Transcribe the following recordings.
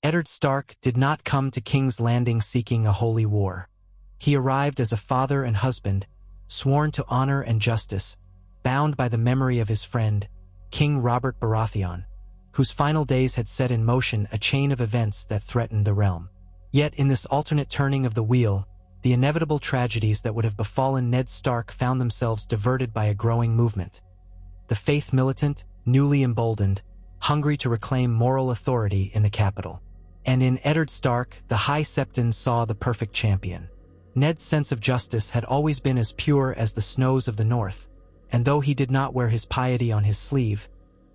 Eddard Stark did not come to King's Landing seeking a holy war. He arrived as a father and husband, sworn to honor and justice, bound by the memory of his friend, King Robert Baratheon, whose final days had set in motion a chain of events that threatened the realm. Yet in this alternate turning of the wheel, the inevitable tragedies that would have befallen Ned Stark found themselves diverted by a growing movement. The faith militant, newly emboldened, hungry to reclaim moral authority in the capital. And in Eddard Stark, the High Septon saw the perfect champion. Ned's sense of justice had always been as pure as the snows of the north, and though he did not wear his piety on his sleeve,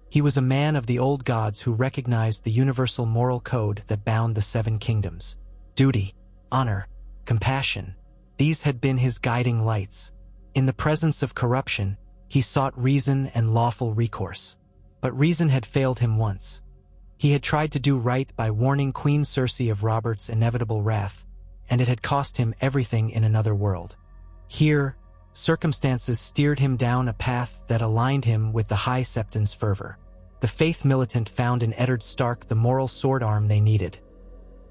he was a man of the old gods who recognized the universal moral code that bound the seven kingdoms. Duty, honor, compassion, these had been his guiding lights. In the presence of corruption, he sought reason and lawful recourse. But reason had failed him once. He had tried to do right by warning Queen Cersei of Robert's inevitable wrath, and it had cost him everything in another world. Here, circumstances steered him down a path that aligned him with the High Septon's fervor. The faith militant found in Eddard Stark the moral sword arm they needed.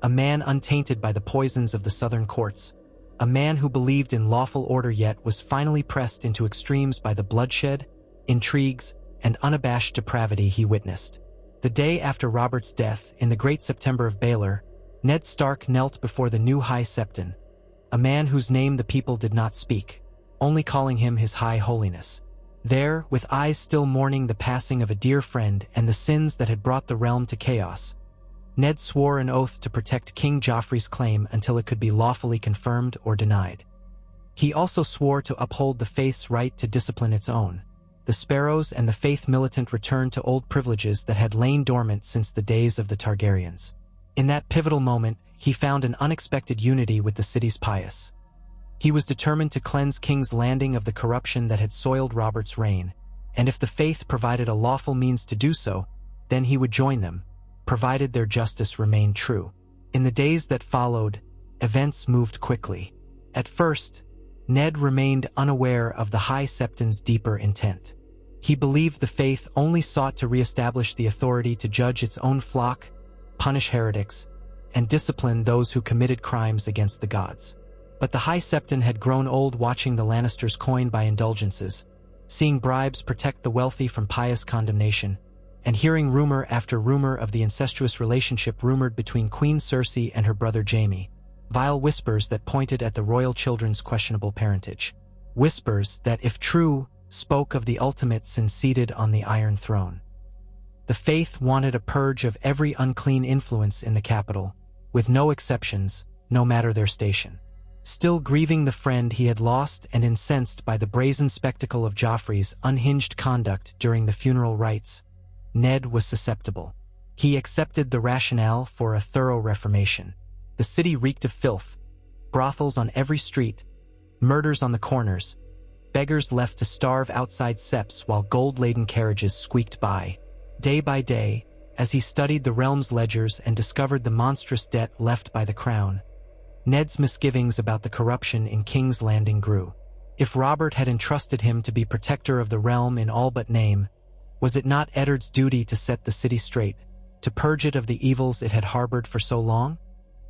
A man untainted by the poisons of the southern courts, a man who believed in lawful order yet was finally pressed into extremes by the bloodshed, intrigues, and unabashed depravity he witnessed. The day after Robert's death, in the Great September of Baelor, Ned Stark knelt before the new High Septon, a man whose name the people did not speak, only calling him his High Holiness. There, with eyes still mourning the passing of a dear friend and the sins that had brought the realm to chaos, Ned swore an oath to protect King Joffrey's claim until it could be lawfully confirmed or denied. He also swore to uphold the faith's right to discipline its own. The Sparrows and the faith militant returned to old privileges that had lain dormant since the days of the Targaryens. In that pivotal moment, he found an unexpected unity with the city's pious. He was determined to cleanse King's Landing of the corruption that had soiled Robert's reign, and if the faith provided a lawful means to do so, then he would join them, provided their justice remained true. In the days that followed, events moved quickly. At first, Ned remained unaware of the High Septon's deeper intent. He believed the faith only sought to reestablish the authority to judge its own flock, punish heretics, and discipline those who committed crimes against the gods. But the High Septon had grown old watching the Lannisters coin by indulgences, seeing bribes protect the wealthy from pious condemnation, and hearing rumor after rumor of the incestuous relationship rumored between Queen Cersei and her brother Jaime, vile whispers that pointed at the royal children's questionable parentage. Whispers that, if true, spoke of the ultimate sin seated on the Iron Throne. The faith wanted a purge of every unclean influence in the capital, with no exceptions, no matter their station. Still grieving the friend he had lost and incensed by the brazen spectacle of Joffrey's unhinged conduct during the funeral rites, Ned was susceptible. He accepted the rationale for a thorough reformation. The city reeked of filth, brothels on every street, murders on the corners, beggars left to starve outside seps while gold-laden carriages squeaked by. Day by day, as he studied the realm's ledgers and discovered the monstrous debt left by the crown, Ned's misgivings about the corruption in King's Landing grew. If Robert had entrusted him to be protector of the realm in all but name, was it not Eddard's duty to set the city straight, to purge it of the evils it had harbored for so long?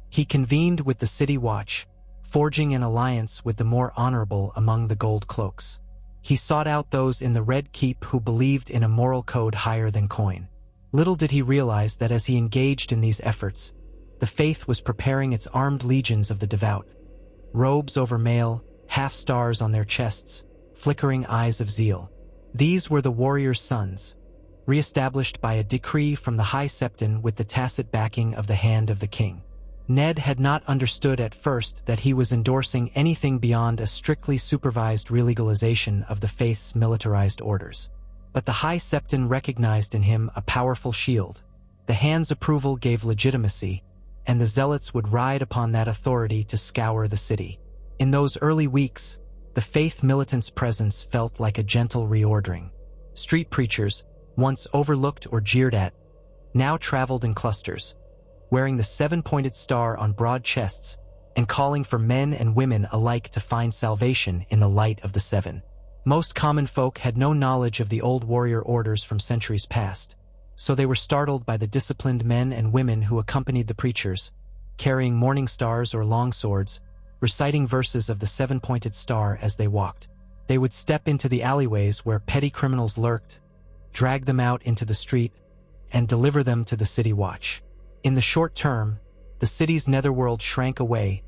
He convened with the city watch, forging an alliance with the more honorable among the gold cloaks. He sought out those in the Red Keep who believed in a moral code higher than coin. Little did he realize that as he engaged in these efforts, the faith was preparing its armed legions of the devout. Robes over mail, half-stars on their chests, flickering eyes of zeal. These were the warriors' sons, re-established by a decree from the High Septon with the tacit backing of the hand of the king. Ned had not understood at first that he was endorsing anything beyond a strictly supervised relegalization of the faith's militarized orders. But the High Septon recognized in him a powerful shield. The hand's approval gave legitimacy, and the zealots would ride upon that authority to scour the city. In those early weeks, the faith militant's presence felt like a gentle reordering. Street preachers, once overlooked or jeered at, now traveled in clusters, wearing the seven-pointed star on broad chests and calling for men and women alike to find salvation in the light of the seven. Most common folk had no knowledge of the old warrior orders from centuries past, so they were startled by the disciplined men and women who accompanied the preachers, carrying morning stars or long swords, reciting verses of the seven-pointed star as they walked. They would step into the alleyways where petty criminals lurked, drag them out into the street, and deliver them to the city watch. In the short term, the city's netherworld shrank away,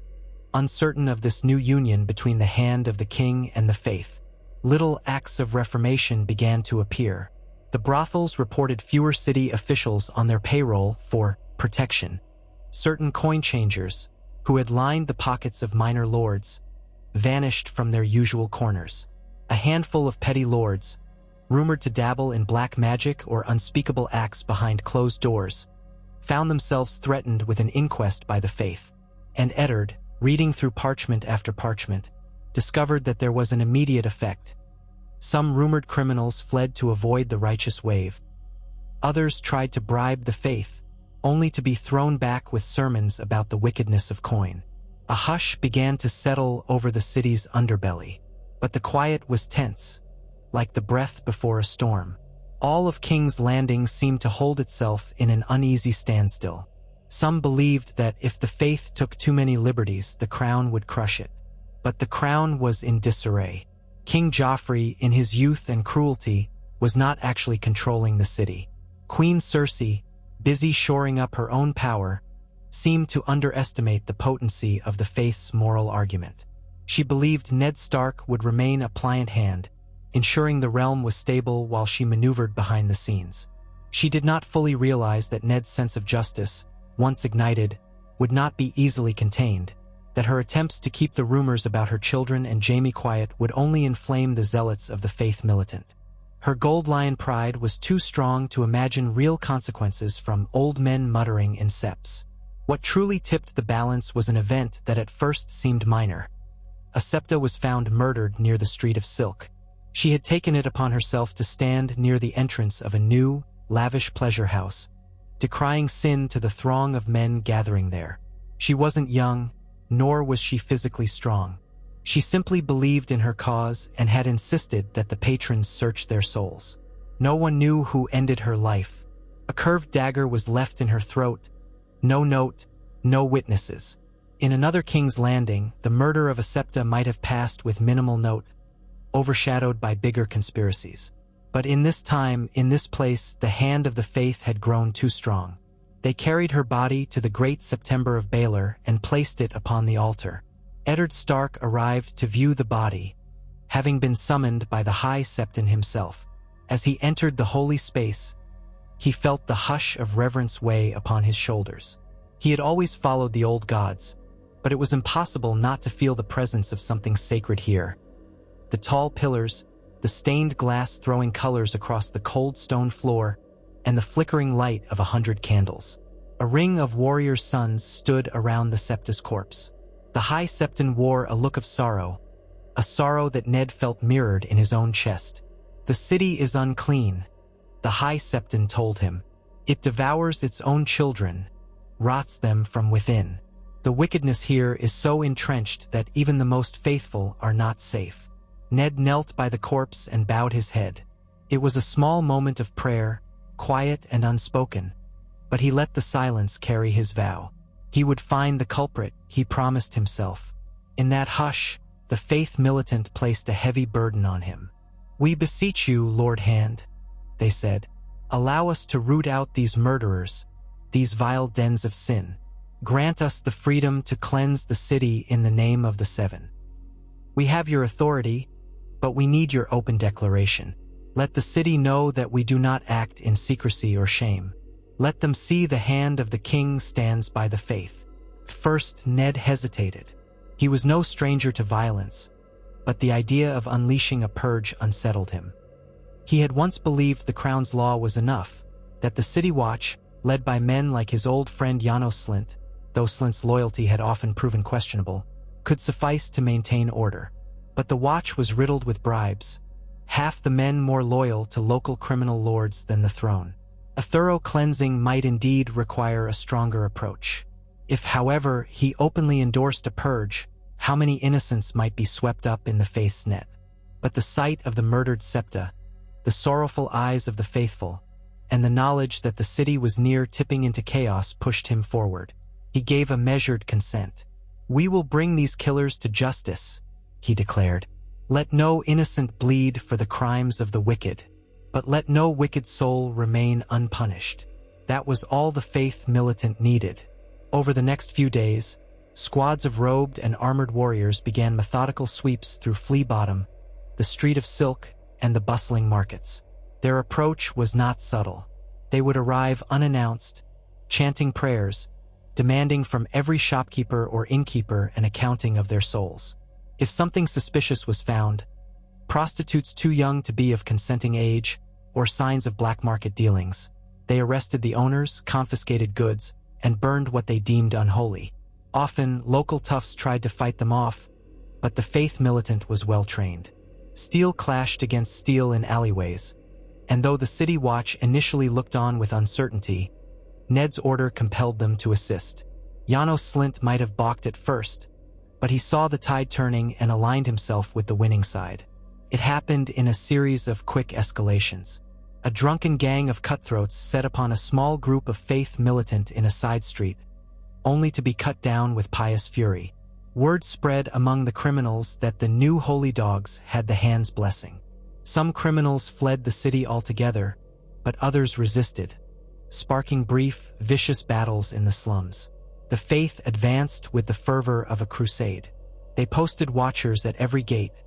uncertain of this new union between the hand of the king and the faith. Little acts of reformation began to appear. The brothels reported fewer city officials on their payroll for protection. Certain coin changers, who had lined the pockets of minor lords, vanished from their usual corners. A handful of petty lords, rumored to dabble in black magic or unspeakable acts behind closed doors, found themselves threatened with an inquest by the faith. And Eddard, reading through parchment after parchment, discovered that there was an immediate effect. Some rumored criminals fled to avoid the righteous wave. Others tried to bribe the faith, only to be thrown back with sermons about the wickedness of coin. A hush began to settle over the city's underbelly, but the quiet was tense, like the breath before a storm. All of King's Landing seemed to hold itself in an uneasy standstill. Some believed that if the faith took too many liberties, the crown would crush it. But the crown was in disarray. King Joffrey, in his youth and cruelty, was not actually controlling the city. Queen Cersei, busy shoring up her own power, seemed to underestimate the potency of the faith's moral argument. She believed Ned Stark would remain a pliant hand, ensuring the realm was stable while she maneuvered behind the scenes. She did not fully realize that Ned's sense of justice, once ignited, would not be easily contained, that her attempts to keep the rumors about her children and Jaime quiet would only inflame the zealots of the faith militant. Her gold lion pride was too strong to imagine real consequences from old men muttering in septs. What truly tipped the balance was an event that at first seemed minor. A septa was found murdered near the Street of Silk. She had taken it upon herself to stand near the entrance of a new, lavish pleasure house, decrying sin to the throng of men gathering there. She wasn't young, nor was she physically strong. She simply believed in her cause and had insisted that the patrons search their souls. No one knew who ended her life. A curved dagger was left in her throat. No note, no witnesses. In another King's Landing, the murder of a septa might have passed with minimal note, overshadowed by bigger conspiracies. But in this time, in this place, the hand of the faith had grown too strong. They carried her body to the Great September of Baelor and placed it upon the altar. Eddard Stark arrived to view the body, having been summoned by the High Septon himself. As he entered the holy space, he felt the hush of reverence weigh upon his shoulders. He had always followed the old gods, but it was impossible not to feel the presence of something sacred here. The tall pillars, the stained glass throwing colors across the cold stone floor, and the flickering light of 100 candles. A ring of warriors' sons stood around the septa's corpse. The High Septon wore a look of sorrow, a sorrow that Ned felt mirrored in his own chest. "The city is unclean," the High Septon told him. "It devours its own children, rots them from within. The wickedness here is so entrenched that even the most faithful are not safe." Ned knelt by the corpse and bowed his head. It was a small moment of prayer, quiet and unspoken, but he let the silence carry his vow. He would find the culprit, he promised himself. In that hush, the faith militant placed a heavy burden on him. "We beseech you, Lord Hand," they said, "allow us to root out these murderers, these vile dens of sin. Grant us the freedom to cleanse the city in the name of the Seven. We have your authority, but we need your open declaration. Let the city know that we do not act in secrecy or shame. Let them see the hand of the king stands by the faith." First, Ned hesitated. He was no stranger to violence, but the idea of unleashing a purge unsettled him. He had once believed the crown's law was enough, that the city watch, led by men like his old friend Janos Slint, though Slint's loyalty had often proven questionable, could suffice to maintain order. But the watch was riddled with bribes, half the men more loyal to local criminal lords than the throne. A thorough cleansing might indeed require a stronger approach. If, however, he openly endorsed a purge, how many innocents might be swept up in the faith's net? But the sight of the murdered septa, the sorrowful eyes of the faithful, and the knowledge that the city was near tipping into chaos pushed him forward. He gave a measured consent. "We will bring these killers to justice," he declared. "Let no innocent bleed for the crimes of the wicked, but let no wicked soul remain unpunished." That was all the faith militant needed. Over the next few days, squads of robed and armored warriors began methodical sweeps through Flea Bottom, the Street of Silk, and the bustling markets. Their approach was not subtle. They would arrive unannounced, chanting prayers, demanding from every shopkeeper or innkeeper an accounting of their souls. If something suspicious was found, prostitutes too young to be of consenting age, or signs of black market dealings, they arrested the owners, confiscated goods, and burned what they deemed unholy. Often, local toughs tried to fight them off, but the faith militant was well-trained. Steel clashed against steel in alleyways, and though the city watch initially looked on with uncertainty, Ned's order compelled them to assist. Janos Slint might have balked at first, but he saw the tide turning and aligned himself with the winning side. It happened in a series of quick escalations. A drunken gang of cutthroats set upon a small group of faith militant in a side street, only to be cut down with pious fury. Word spread among the criminals that the new holy dogs had the hand's blessing. Some criminals fled the city altogether, but others resisted, sparking brief, vicious battles in the slums. The faith advanced with the fervor of a crusade. They posted watchers at every gate,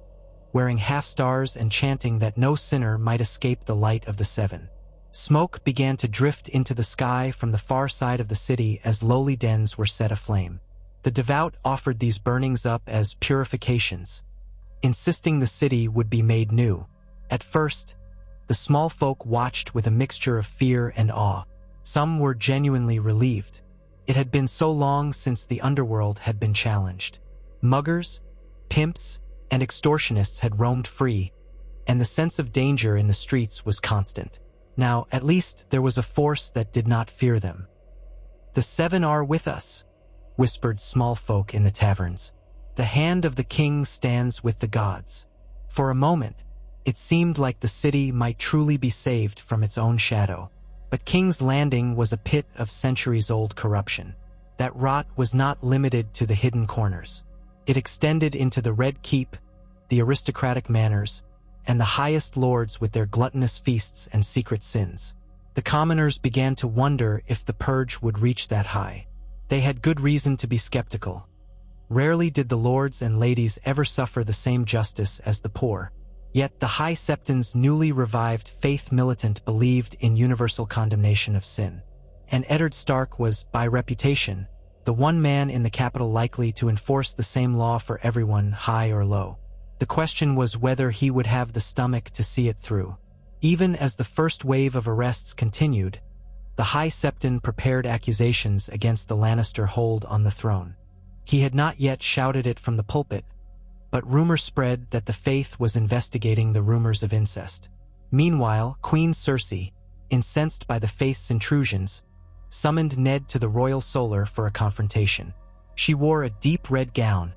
wearing half-stars and chanting that no sinner might escape the light of the seven. Smoke began to drift into the sky from the far side of the city as lowly dens were set aflame. The devout offered these burnings up as purifications, insisting the city would be made new. At first, the small folk watched with a mixture of fear and awe. Some were genuinely relieved. It had been so long since the underworld had been challenged. Muggers, pimps, and extortionists had roamed free, and the sense of danger in the streets was constant. Now, at least there was a force that did not fear them. "The seven are with us," whispered small folk in the taverns. "The hand of the king stands with the gods." For a moment, it seemed like the city might truly be saved from its own shadow. But King's Landing was a pit of centuries-old corruption. That rot was not limited to the hidden corners. It extended into the Red Keep, the aristocratic manors, and the highest lords with their gluttonous feasts and secret sins. The commoners began to wonder if the Purge would reach that high. They had good reason to be skeptical. Rarely did the lords and ladies ever suffer the same justice as the poor. Yet the High Septon's newly revived faith militant believed in universal condemnation of sin. And Eddard Stark was, by reputation, the one man in the capital likely to enforce the same law for everyone, high or low. The question was whether he would have the stomach to see it through. Even as the first wave of arrests continued, the High Septon prepared accusations against the Lannister hold on the throne. He had not yet shouted it from the pulpit, but rumor spread that the faith was investigating the rumors of incest. Meanwhile, Queen Cersei, incensed by the faith's intrusions, summoned Ned to the Royal Solar for a confrontation. She wore a deep red gown,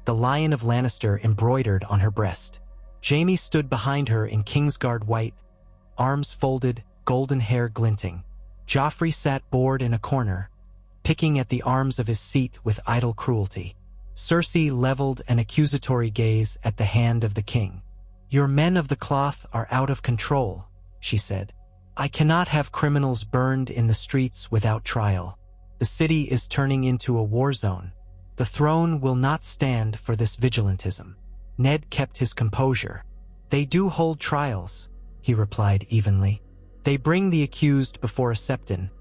the Lion of Lannister embroidered on her breast. Jaime stood behind her in Kingsguard white, arms folded, golden hair glinting. Joffrey sat bored in a corner, picking at the arms of his seat with idle cruelty. Cersei leveled an accusatory gaze at the hand of the king. "Your men of the cloth are out of control," she said. "I cannot have criminals burned in the streets without trial. The city is turning into a war zone. The throne will not stand for this vigilantism." Ned kept his composure. "They do hold trials," he replied evenly. "They bring the accused before a septon,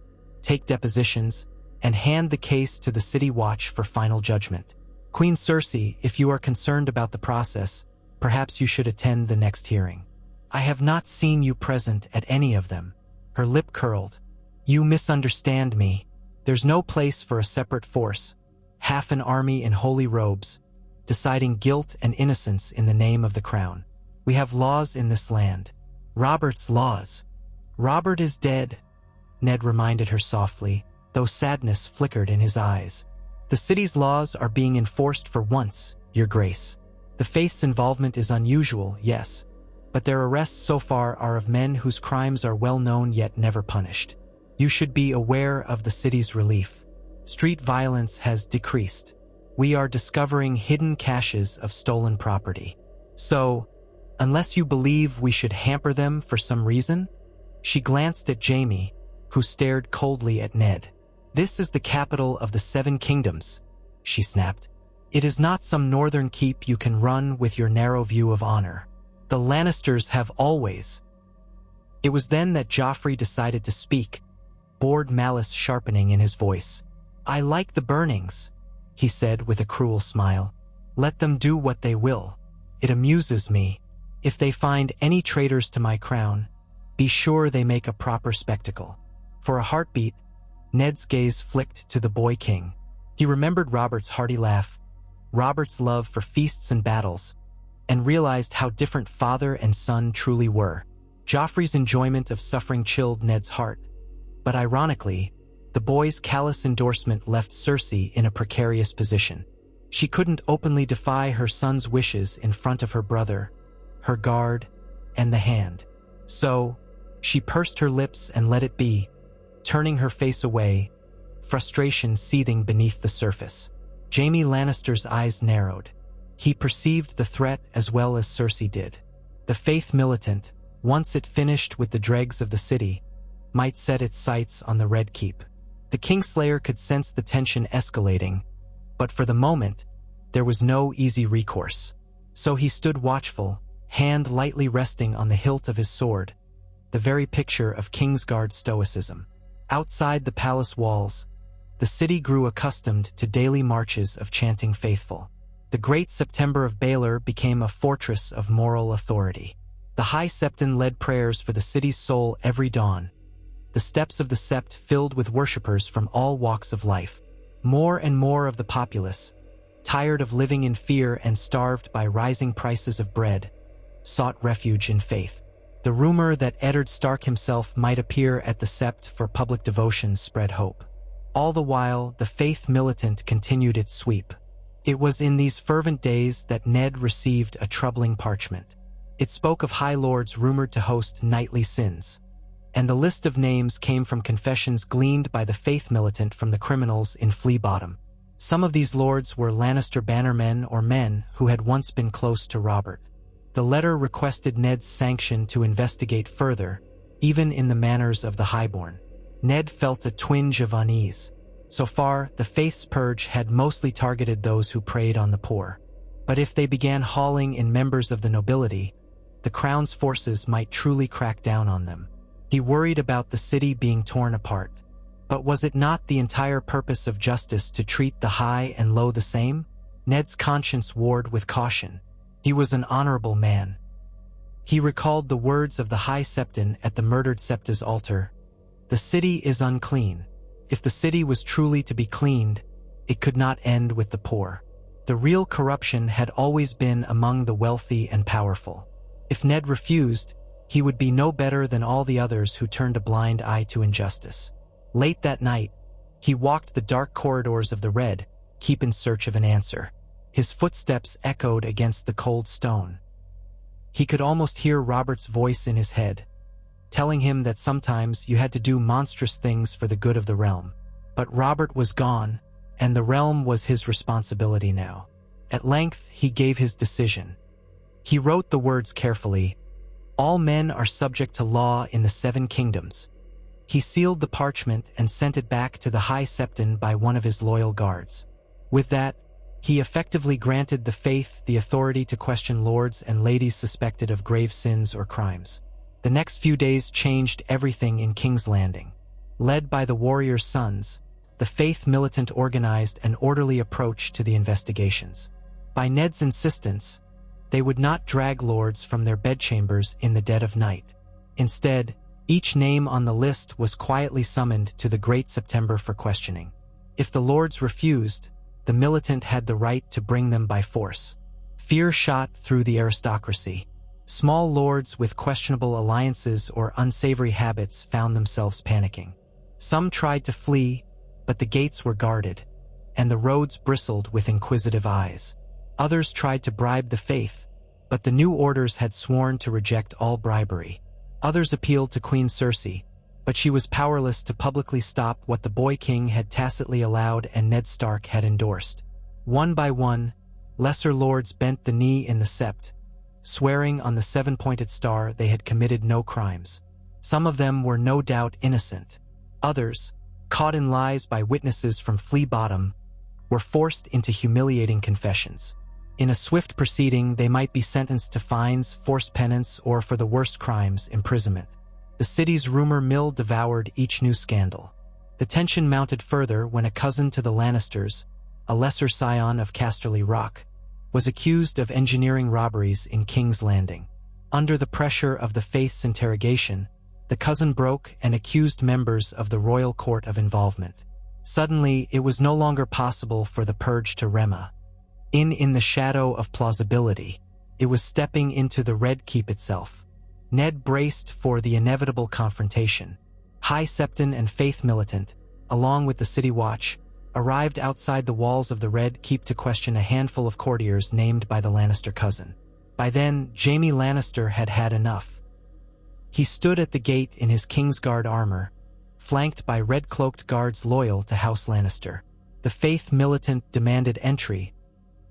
take depositions, and hand the case to the city watch for final judgment. Queen Cersei, if you are concerned about the process, perhaps you should attend the next hearing." "I have not seen you present at any of them." Her lip curled. "You misunderstand me. There's no place for a separate force, half an army in holy robes, deciding guilt and innocence in the name of the crown. We have laws in this land. Robert's laws." "Robert is dead," Ned reminded her softly, though sadness flickered in his eyes. "The city's laws are being enforced for once, Your Grace. The faith's involvement is unusual, yes, but their arrests so far are of men whose crimes are well known yet never punished. You should be aware of the city's relief. Street violence has decreased. We are discovering hidden caches of stolen property. So, unless you believe we should hamper them for some reason?" She glanced at Jamie, who stared coldly at Ned. "This is the capital of the 7 kingdoms," she snapped. "It is not some northern keep you can run with your narrow view of honor. The Lannisters have always—" It was then that Joffrey decided to speak, bored malice sharpening in his voice. "I like the burnings," he said with a cruel smile. "Let them do what they will. It amuses me. If they find any traitors to my crown, be sure they make a proper spectacle." For a heartbeat, Ned's gaze flicked to the boy king. He remembered Robert's hearty laugh, Robert's love for feasts and battles, and realized how different father and son truly were. Joffrey's enjoyment of suffering chilled Ned's heart, but ironically, the boy's callous endorsement left Cersei in a precarious position. She couldn't openly defy her son's wishes in front of her brother, her guard, and the Hand. So, she pursed her lips and let it be, turning her face away, frustration seething beneath the surface. Jaime Lannister's eyes narrowed. He perceived the threat as well as Cersei did. The Faith Militant, once it finished with the dregs of the city, might set its sights on the Red Keep. The Kingslayer could sense the tension escalating, but for the moment, there was no easy recourse. So he stood watchful, hand lightly resting on the hilt of his sword, the very picture of Kingsguard stoicism. Outside the palace walls, the city grew accustomed to daily marches of chanting faithful. The Great September of Baelor became a fortress of moral authority. The High Septon led prayers for the city's soul every dawn, the steps of the Sept filled with worshippers from all walks of life. More and more of the populace, tired of living in fear and starved by rising prices of bread, sought refuge in faith. The rumor that Eddard Stark himself might appear at the Sept for public devotion spread hope. All the while, the Faith Militant continued its sweep. It was in these fervent days that Ned received a troubling parchment. It spoke of High Lords rumored to host nightly sins, and the list of names came from confessions gleaned by the Faith Militant from the criminals in Flea Bottom. Some of these lords were Lannister bannermen or men who had once been close to Robert. The letter requested Ned's sanction to investigate further, even in the manners of the Highborn. Ned felt a twinge of unease. So far, the Faith's purge had mostly targeted those who preyed on the poor. But if they began hauling in members of the nobility, the crown's forces might truly crack down on them. He worried about the city being torn apart. But was it not the entire purpose of justice to treat the high and low the same? Ned's conscience warred with caution. He was an honorable man. He recalled the words of the High Septon at the murdered Septa's altar. The city is unclean. If the city was truly to be cleaned, it could not end with the poor. The real corruption had always been among the wealthy and powerful. If Ned refused, he would be no better than all the others who turned a blind eye to injustice. Late that night, he walked the dark corridors of the Red Keep in search of an answer. His footsteps echoed against the cold stone. He could almost hear Robert's voice in his head, telling him that sometimes you had to do monstrous things for the good of the realm. But Robert was gone, and the realm was his responsibility now. At length, he gave his decision. He wrote the words carefully. All men are subject to law in the 7 kingdoms. He sealed the parchment and sent it back to the High Septon by one of his loyal guards. With that, he effectively granted the Faith the authority to question lords and ladies suspected of grave sins or crimes. The next few days changed everything in King's Landing. Led by the warriors' sons, the Faith Militant organized an orderly approach to the investigations. By Ned's insistence, they would not drag lords from their bedchambers in the dead of night. Instead, each name on the list was quietly summoned to the Great September for questioning. If the lords refused, the militant had the right to bring them by force. Fear shot through the aristocracy. Small lords with questionable alliances or unsavory habits found themselves panicking. Some tried to flee, but the gates were guarded, and the roads bristled with inquisitive eyes. Others tried to bribe the Faith, But the new orders had sworn to reject all bribery. Others appealed to Queen Cersei, but she was powerless to publicly stop what the boy king had tacitly allowed and Ned Stark had endorsed. One by one, lesser lords bent the knee in the sept, swearing on the seven-pointed star they had committed no crimes. Some of them were no doubt innocent. Others, caught in lies by witnesses from Flea Bottom, were forced into humiliating confessions. In a swift proceeding, they might be sentenced to fines, forced penance, or for the worst crimes, imprisonment. The city's rumor mill devoured each new scandal. The tension mounted further when a cousin to the Lannisters, a lesser scion of Casterly Rock, was accused of engineering robberies in King's Landing. Under the pressure of the Faith's interrogation, the cousin broke and accused members of the royal court of involvement. Suddenly, it was no longer possible for the Purge to rema. In the shadow of plausibility, it was stepping into the Red Keep itself. Ned braced for the inevitable confrontation. High Septon and Faith Militant, along with the City Watch, arrived outside the walls of the Red Keep to question a handful of courtiers named by the Lannister cousin. By then, Jaime Lannister had had enough. He stood at the gate in his Kingsguard armor, flanked by red-cloaked guards loyal to House Lannister. The Faith Militant demanded entry,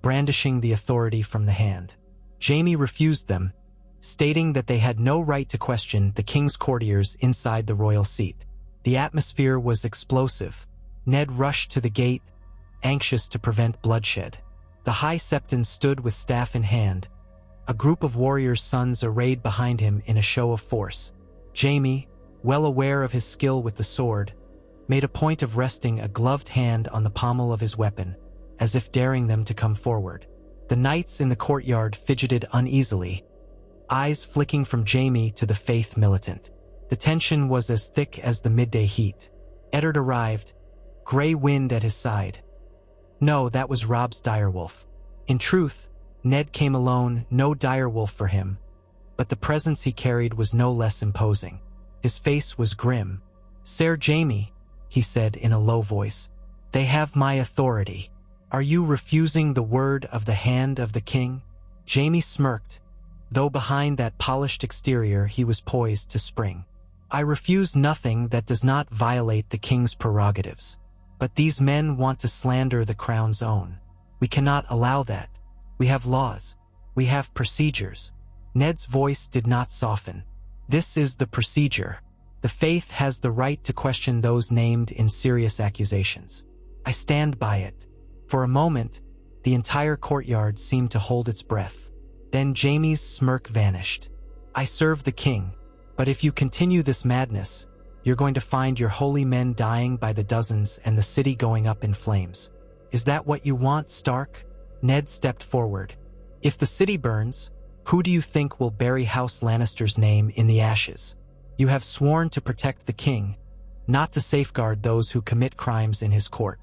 brandishing the authority from the hand. Jaime refused them, stating that they had no right to question the king's courtiers inside the royal seat. The atmosphere was explosive. Ned rushed to the gate, anxious to prevent bloodshed. The High Septon stood with staff in hand, a group of warriors' sons arrayed behind him in a show of force. Jaime, well aware of his skill with the sword, made a point of resting a gloved hand on the pommel of his weapon, as if daring them to come forward. The knights in the courtyard fidgeted uneasily, eyes flicking from Jaime to the Faith Militant. The tension was as thick as the midday heat. Eddard arrived, gray wind at his side. No, that was Robb's direwolf. In truth, Ned came alone, no direwolf for him, but the presence he carried was no less imposing. His face was grim. "Sir Jaime," he said in a low voice, "they have my authority. Are you refusing the word of the hand of the king?" Jaime smirked, though behind that polished exterior he was poised to spring. "I refuse nothing that does not violate the king's prerogatives. But these men want to slander the crown's own. We cannot allow that. We have laws. We have procedures." Ned's voice did not soften. "This is the procedure. The Faith has the right to question those named in serious accusations. I stand by it." For a moment, the entire courtyard seemed to hold its breath. Then Jaime's smirk vanished. "I serve the king, but if you continue this madness, you're going to find your holy men dying by the dozens and the city going up in flames. Is that what you want, Stark?" Ned stepped forward. "If the city burns, who do you think will bury House Lannister's name in the ashes? You have sworn to protect the king, not to safeguard those who commit crimes in his court.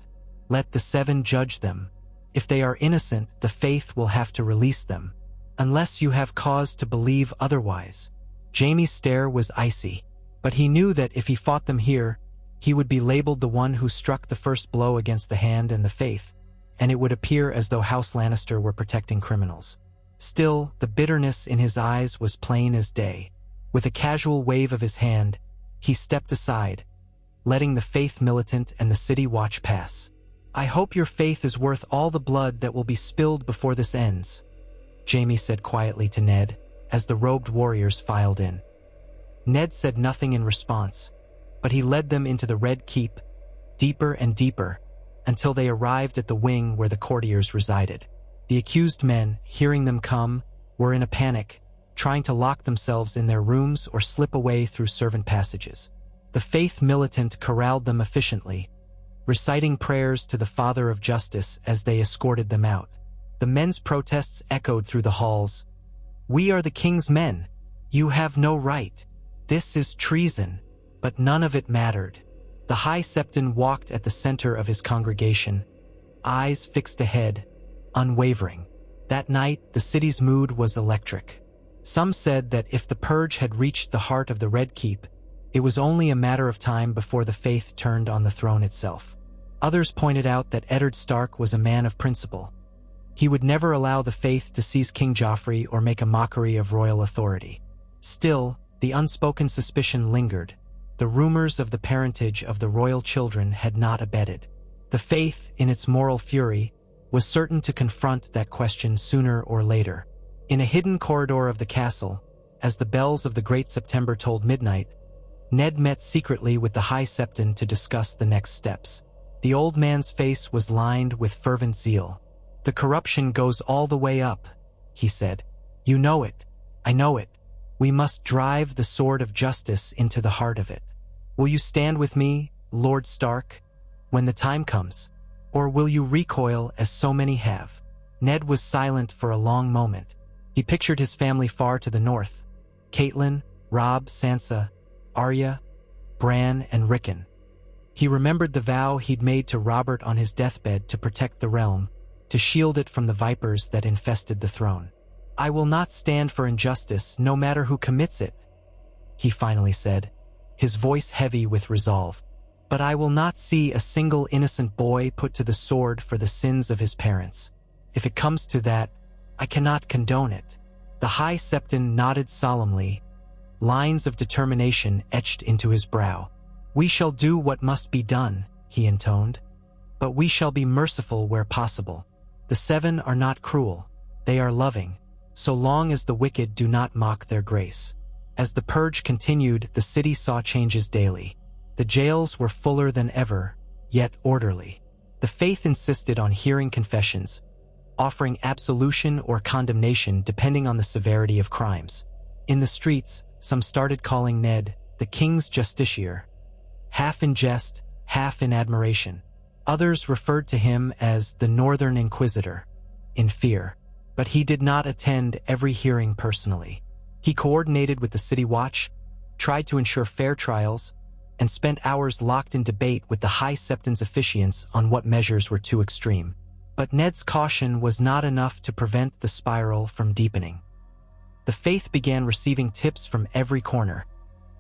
Let the seven judge them. If they are innocent, the Faith will have to release them, unless you have cause to believe otherwise." Jaime's stare was icy, but he knew that if he fought them here, he would be labeled the one who struck the first blow against the hand and the Faith, and it would appear as though House Lannister were protecting criminals. Still, the bitterness in his eyes was plain as day. With a casual wave of his hand, he stepped aside, letting the Faith Militant and the City Watch pass. "I hope your faith is worth all the blood that will be spilled before this ends," Jaime said quietly to Ned, as the robed warriors filed in. Ned said nothing in response, but he led them into the Red Keep, deeper and deeper, until they arrived at the wing where the courtiers resided. The accused men, hearing them come, were in a panic, trying to lock themselves in their rooms or slip away through servant passages. The Faith Militant corralled them efficiently, reciting prayers to the Father of Justice as they escorted them out. The men's protests echoed through the halls. "We are the king's men. You have no right. This is treason." But none of it mattered. The High Septon walked at the center of his congregation, eyes fixed ahead, unwavering. That night, the city's mood was electric. Some said that if the Purge had reached the heart of the Red Keep, it was only a matter of time before the Faith turned on the throne itself. Others pointed out that Eddard Stark was a man of principle. He would never allow the faith to seize King Joffrey or make a mockery of royal authority. Still, the unspoken suspicion lingered. The rumors of the parentage of the royal children had not abated. The faith, in its moral fury, was certain to confront that question sooner or later. In a hidden corridor of the castle, as the bells of the Great September tolled midnight, Ned met secretly with the High Septon to discuss the next steps. The old man's face was lined with fervent zeal. "The corruption goes all the way up," he said. "You know it. I know it. We must drive the sword of justice into the heart of it. Will you stand with me, Lord Stark, when the time comes? Or will you recoil as so many have?" Ned was silent for a long moment. He pictured his family far to the north. Catelyn, Robb, Sansa, Arya, Bran, and Rickon. He remembered the vow he'd made to Robert on his deathbed to protect the realm, to shield it from the vipers that infested the throne. "I will not stand for injustice, no matter who commits it," he finally said, his voice heavy with resolve. "But I will not see a single innocent boy put to the sword for the sins of his parents. If it comes to that, I cannot condone it." The High Septon nodded solemnly, lines of determination etched into his brow. "We shall do what must be done," he intoned, "but we shall be merciful where possible. The Seven are not cruel, they are loving, so long as the wicked do not mock their grace." As the purge continued, the city saw changes daily. The jails were fuller than ever, yet orderly. The faith insisted on hearing confessions, offering absolution or condemnation depending on the severity of crimes. In the streets, some started calling Ned the King's Justiciar, half in jest, half in admiration. Others referred to him as the Northern Inquisitor, in fear. But he did not attend every hearing personally. He coordinated with the City Watch, tried to ensure fair trials, and spent hours locked in debate with the High Septon's officiants on what measures were too extreme. But Ned's caution was not enough to prevent the spiral from deepening. The faith began receiving tips from every corner,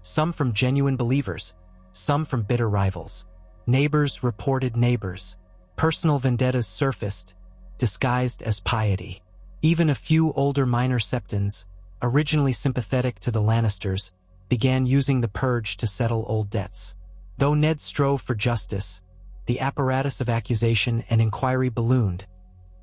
some from genuine believers, some from bitter rivals. Neighbors reported neighbors. Personal vendettas surfaced, disguised as piety. Even a few older minor septons, originally sympathetic to the Lannisters, began using the purge to settle old debts. Though Ned strove for justice, the apparatus of accusation and inquiry ballooned,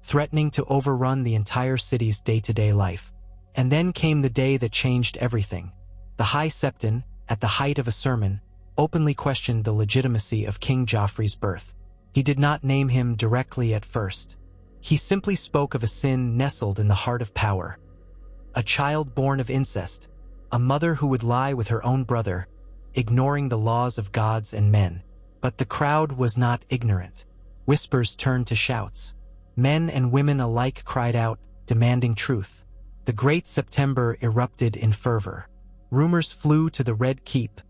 threatening to overrun the entire city's day-to-day life. And then came the day that changed everything. The High Septon, at the height of a sermon, openly questioned the legitimacy of King Joffrey's birth. He did not name him directly at first. He simply spoke of a sin nestled in the heart of power. A child born of incest, a mother who would lie with her own brother, ignoring the laws of gods and men. But the crowd was not ignorant. Whispers turned to shouts. Men and women alike cried out, demanding truth. The Great September erupted in fervor. Rumors flew to the Red Keep,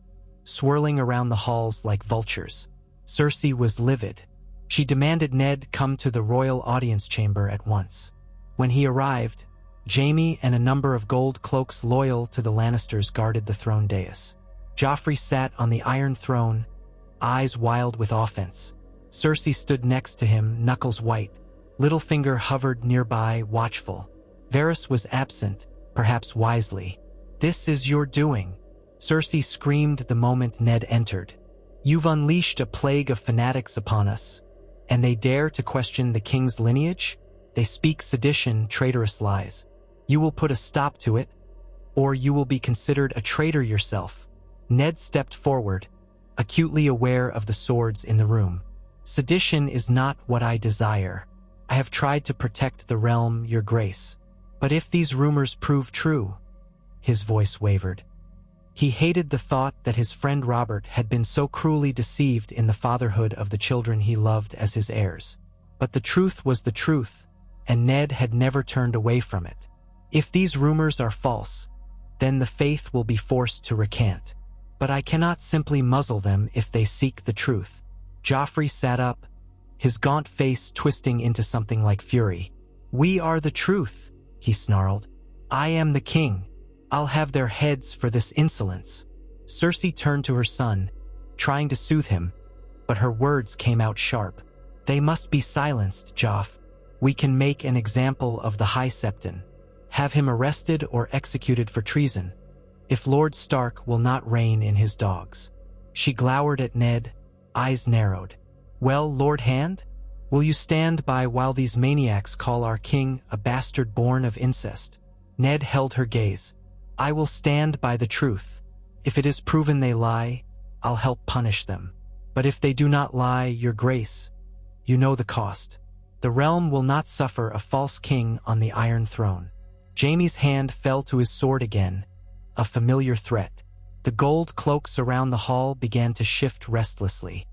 swirling around the halls like vultures. Cersei was livid. She demanded Ned come to the royal audience chamber at once. When he arrived, Jaime and a number of gold cloaks loyal to the Lannisters guarded the throne dais. Joffrey sat on the Iron Throne, eyes wild with offense. Cersei stood next to him, knuckles white. Littlefinger hovered nearby, watchful. Varys was absent, perhaps wisely. "This is your doing," Cersei screamed the moment Ned entered. "You've unleashed a plague of fanatics upon us, and they dare to question the king's lineage? They speak sedition, traitorous lies. You will put a stop to it, or you will be considered a traitor yourself." Ned stepped forward, acutely aware of the swords in the room. "Sedition is not what I desire. I have tried to protect the realm, your grace. But if these rumors prove true," his voice wavered. He hated the thought that his friend Robert had been so cruelly deceived in the fatherhood of the children he loved as his heirs. But the truth was the truth, and Ned had never turned away from it. If these rumors are false, then the faith will be forced to recant. But I cannot simply muzzle them if they seek the truth. Joffrey sat up, his gaunt face twisting into something like fury. "We are the truth," he snarled. "I am the king. I'll have their heads for this insolence." Cersei turned to her son, trying to soothe him, but her words came out sharp. "They must be silenced, Joff. We can make an example of the High Septon. Have him arrested or executed for treason, if Lord Stark will not rein in his dogs." She glowered at Ned, eyes narrowed. "Well, Lord Hand? Will you stand by while these maniacs call our king a bastard born of incest?" Ned held her gaze. "I will stand by the truth. If it is proven they lie, I'll help punish them. But if they do not lie, your grace, you know the cost. The realm will not suffer a false king on the Iron Throne." Jaime's hand fell to his sword again, a familiar threat. The gold cloaks around the hall began to shift restlessly.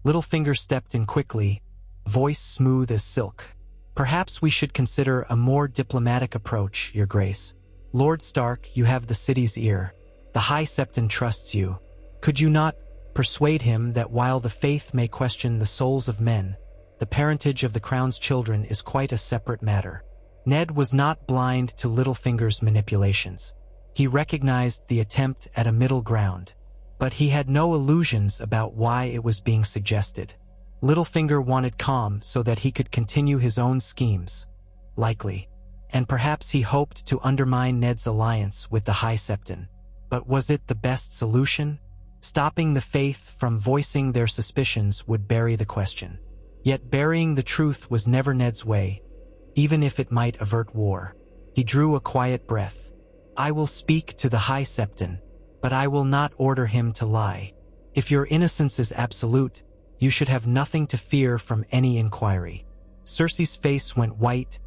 Littlefinger stepped in quickly, voice smooth as silk. "Perhaps we should consider a more diplomatic approach, your grace. Lord Stark, you have the city's ear. The High Septon trusts you. Could you not persuade him that while the faith may question the souls of men, the parentage of the crown's children is quite a separate matter?" Ned was not blind to Littlefinger's manipulations. He recognized the attempt at a middle ground, but he had no illusions about why it was being suggested. Littlefinger wanted calm so that he could continue his own schemes, likely, and perhaps he hoped to undermine Ned's alliance with the High Septon. But was it the best solution? Stopping the faith from voicing their suspicions would bury the question. Yet burying the truth was never Ned's way, even if it might avert war. He drew a quiet breath. "I will speak to the High Septon, but I will not order him to lie. If your innocence is absolute, you should have nothing to fear from any inquiry." Cersei's face went white,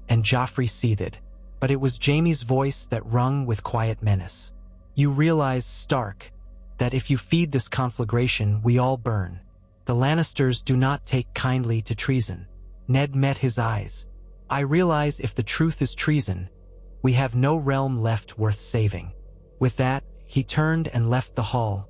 and Joffrey seethed, but it was Jaime's voice that rung with quiet menace. "You realize, Stark, that if you feed this conflagration, we all burn. The Lannisters do not take kindly to treason." Ned met his eyes. "I realize if the truth is treason, we have no realm left worth saving." With that, he turned and left the hall,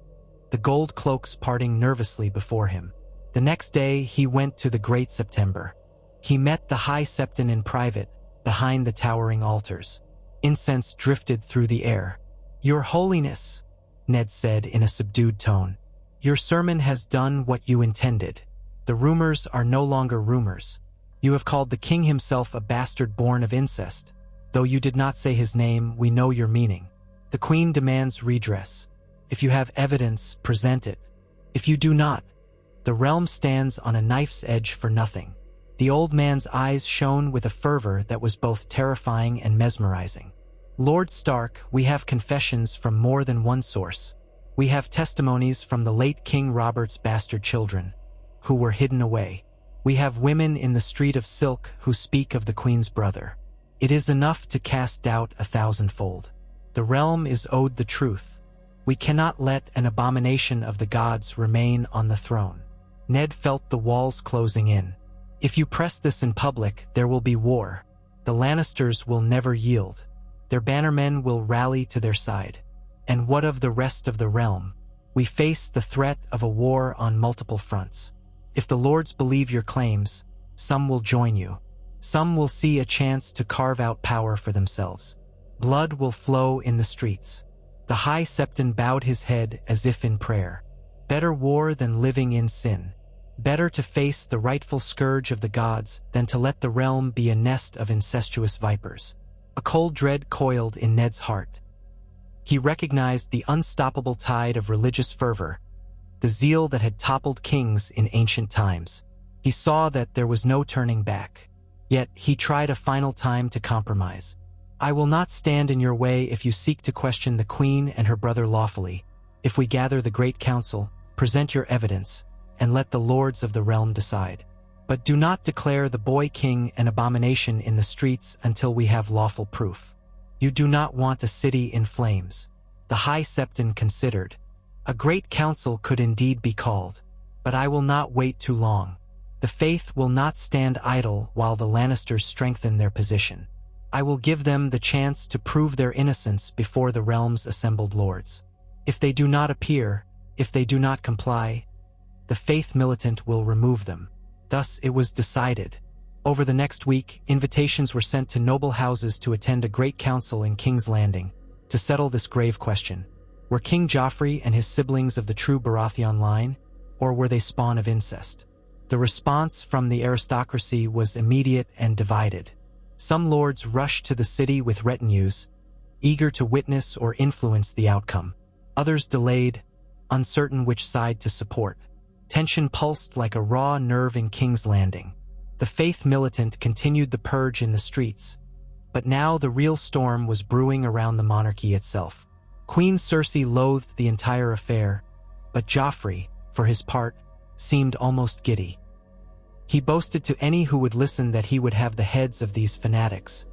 the gold cloaks parting nervously before him. The next day, he went to the Great September. He met the High Septon in private, behind the towering altars. Incense drifted through the air. "Your Holiness," Ned said in a subdued tone, "your sermon has done what you intended. The rumors are no longer rumors. You have called the king himself a bastard born of incest. Though you did not say his name, we know your meaning. The queen demands redress. If you have evidence, present it. If you do not, the realm stands on a knife's edge for nothing." The old man's eyes shone with a fervor that was both terrifying and mesmerizing. "Lord Stark, we have confessions from more than one source. We have testimonies from the late King Robert's bastard children, who were hidden away. We have women in the Street of Silk who speak of the Queen's brother. It is enough to cast doubt 1,000-fold. The realm is owed the truth. We cannot let an abomination of the gods remain on the throne." Ned felt the walls closing in. "If you press this in public, there will be war. The Lannisters will never yield. Their bannermen will rally to their side. And what of the rest of the realm? We face the threat of a war on multiple fronts. If the lords believe your claims, some will join you. Some will see a chance to carve out power for themselves. Blood will flow in the streets." The High Septon bowed his head as if in prayer. "Better war than living in sin. Better to face the rightful scourge of the gods than to let the realm be a nest of incestuous vipers." A cold dread coiled in Ned's heart. He recognized the unstoppable tide of religious fervor, the zeal that had toppled kings in ancient times. He saw that there was no turning back. Yet he tried a final time to compromise. "I will not stand in your way if you seek to question the queen and her brother lawfully. If we gather the Great Council, present your evidence, and let the lords of the realm decide. But do not declare the boy king an abomination in the streets until we have lawful proof. You do not want a city in flames." The High Septon considered. "A great council could indeed be called, but I will not wait too long. The faith will not stand idle while the Lannisters strengthen their position. I will give them the chance to prove their innocence before the realm's assembled lords. If they do not appear, if they do not comply, the faith militant will remove them." Thus it was decided. Over the next week, invitations were sent to noble houses to attend a great council in King's Landing to settle this grave question. Were King Joffrey and his siblings of the true Baratheon line, or were they spawn of incest? The response from the aristocracy was immediate and divided. Some lords rushed to the city with retinues, eager to witness or influence the outcome. Others delayed, uncertain which side to support. Tension pulsed like a raw nerve in King's Landing. The faith militant continued the purge in the streets, but now the real storm was brewing around the monarchy itself. Queen Cersei loathed the entire affair, but Joffrey, for his part, seemed almost giddy. He boasted to any who would listen that he would have the heads of these fanatics,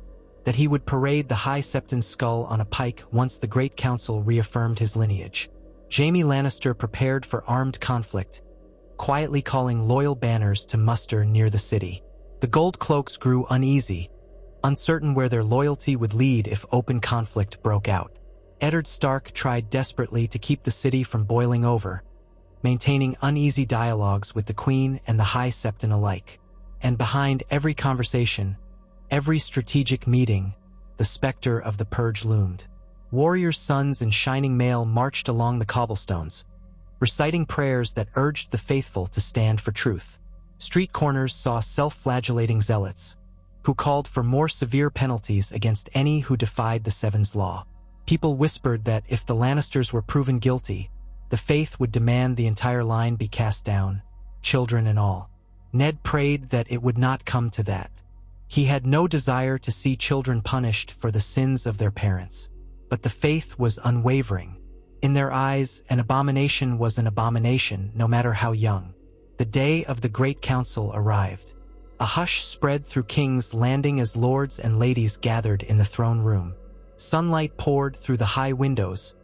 that he would parade the High Septon's skull on a pike once the Great Council reaffirmed his lineage. Jaime Lannister prepared for armed conflict, quietly calling loyal banners to muster near the city. The Gold Cloaks grew uneasy, uncertain where their loyalty would lead if open conflict broke out. Eddard Stark tried desperately to keep the city from boiling over, maintaining uneasy dialogues with the Queen and the High Septon alike. And behind every conversation, every strategic meeting, the specter of the Purge loomed. Warriors' sons in shining mail marched along the cobblestones, reciting prayers that urged the faithful to stand for truth. Street corners saw self-flagellating zealots, who called for more severe penalties against any who defied the Seven's law. People whispered that if the Lannisters were proven guilty, the faith would demand the entire line be cast down, children and all. Ned prayed that it would not come to that. He had no desire to see children punished for the sins of their parents. But the faith was unwavering. In their eyes, an abomination was an abomination, no matter how young. The day of the Great Council arrived. A hush spread through King's Landing as lords and ladies gathered in the throne room. Sunlight poured through the high windows,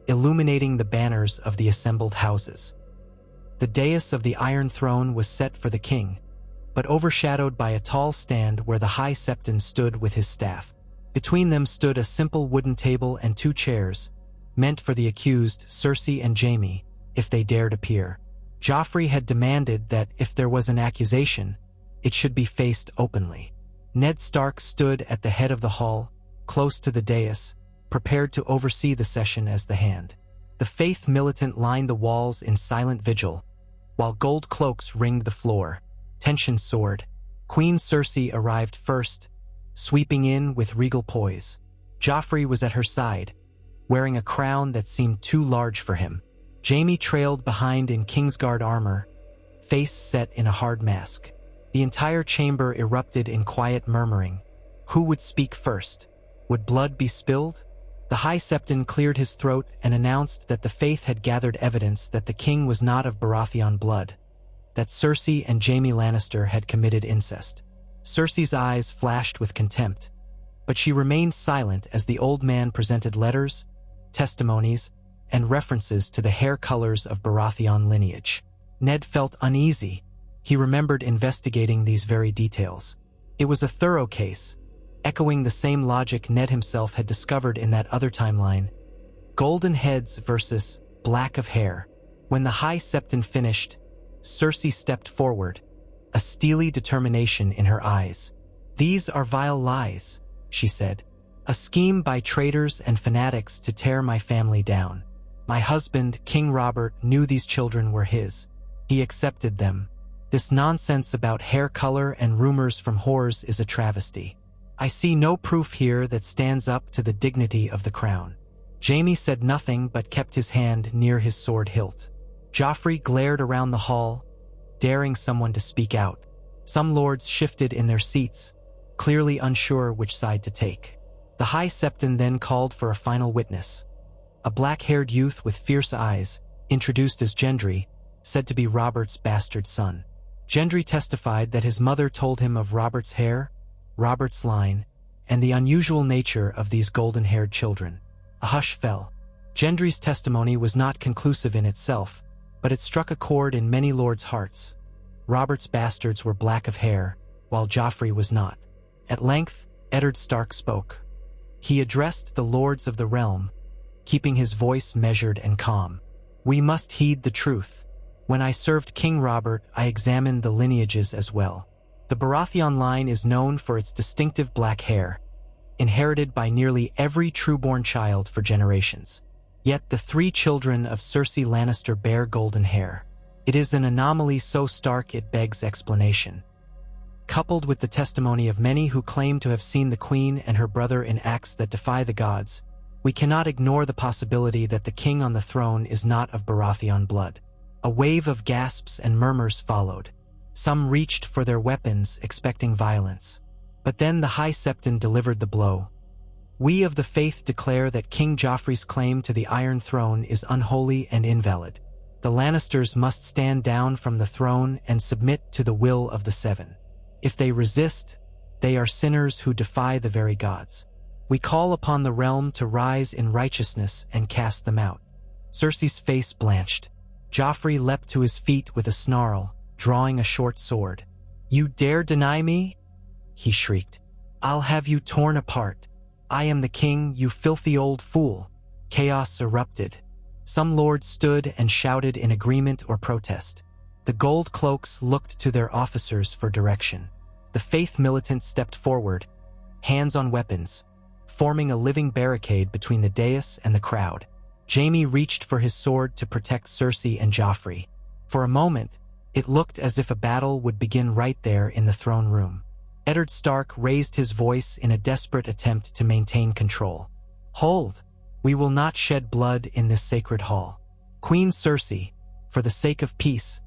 illuminating the banners of the assembled houses. The dais of the Iron Throne was set for the king, but overshadowed by a tall stand where the High Septon stood with his staff. Between them stood a simple wooden table and 2 chairs, meant for the accused, Cersei and Jaime, if they dared appear. Joffrey had demanded that if there was an accusation, it should be faced openly. Ned Stark stood at the head of the hall, close to the dais, prepared to oversee the session as the hand. The faith militant lined the walls in silent vigil, while gold cloaks ringed the floor. Tension soared. Queen Cersei arrived first, sweeping in with regal poise. Joffrey was at her side, wearing a crown that seemed too large for him. Jaime trailed behind in Kingsguard armor, face set in a hard mask. The entire chamber erupted in quiet murmuring. Who would speak first? Would blood be spilled? The High Septon cleared his throat and announced that the faith had gathered evidence that the king was not of Baratheon blood, that Cersei and Jaime Lannister had committed incest. Cersei's eyes flashed with contempt, but she remained silent as the old man presented letters, testimonies, and references to the hair colors of Baratheon lineage. Ned felt uneasy. He remembered investigating these very details. It was a thorough case, echoing the same logic Ned himself had discovered in that other timeline. Golden heads versus black of hair. When the High Septon finished, Cersei stepped forward, a steely determination in her eyes. "These are vile lies," she said. "A scheme by traitors and fanatics to tear my family down. My husband, King Robert, knew these children were his. He accepted them. This nonsense about hair color and rumors from whores is a travesty. I see no proof here that stands up to the dignity of the crown." Jaime said nothing but kept his hand near his sword hilt. Joffrey glared around the hall, daring someone to speak out. Some lords shifted in their seats, clearly unsure which side to take. The High Septon then called for a final witness. A black-haired youth with fierce eyes, introduced as Gendry, said to be Robert's bastard son. Gendry testified that his mother told him of Robert's hair, Robert's line, and the unusual nature of these golden-haired children. A hush fell. Gendry's testimony was not conclusive in itself, but it struck a chord in many lords' hearts. Robert's bastards were black of hair, while Joffrey was not. At length, Eddard Stark spoke. He addressed the lords of the realm, keeping his voice measured and calm. "We must heed the truth. When I served King Robert, I examined the lineages as well. The Baratheon line is known for its distinctive black hair, inherited by nearly every true-born child for generations. Yet the 3 children of Cersei Lannister bear golden hair. It is an anomaly so stark it begs explanation. Coupled with the testimony of many who claim to have seen the queen and her brother in acts that defy the gods, we cannot ignore the possibility that the king on the throne is not of Baratheon blood. A wave of gasps and murmurs followed. Some reached for their weapons, expecting violence. But then the High Septon delivered the blow. We of the faith declare that King Joffrey's claim to the Iron Throne is unholy and invalid. The Lannisters must stand down from the throne and submit to the will of the Seven. If they resist, they are sinners who defy the very gods. We call upon the realm to rise in righteousness and cast them out. Cersei's face blanched. Joffrey leapt to his feet with a snarl, drawing a short sword. "You dare deny me?" he shrieked. "I'll have you torn apart. I am the king, you filthy old fool." Chaos erupted. Some lords stood and shouted in agreement or protest. The gold cloaks looked to their officers for direction. The faith militant stepped forward, hands on weapons, forming a living barricade between the dais and the crowd. Jaime reached for his sword to protect Cersei and Joffrey. For a moment, it looked as if a battle would begin right there in the throne room. Eddard Stark raised his voice in a desperate attempt to maintain control. "Hold! We will not shed blood in this sacred hall. Queen Cersei, for the sake of peace,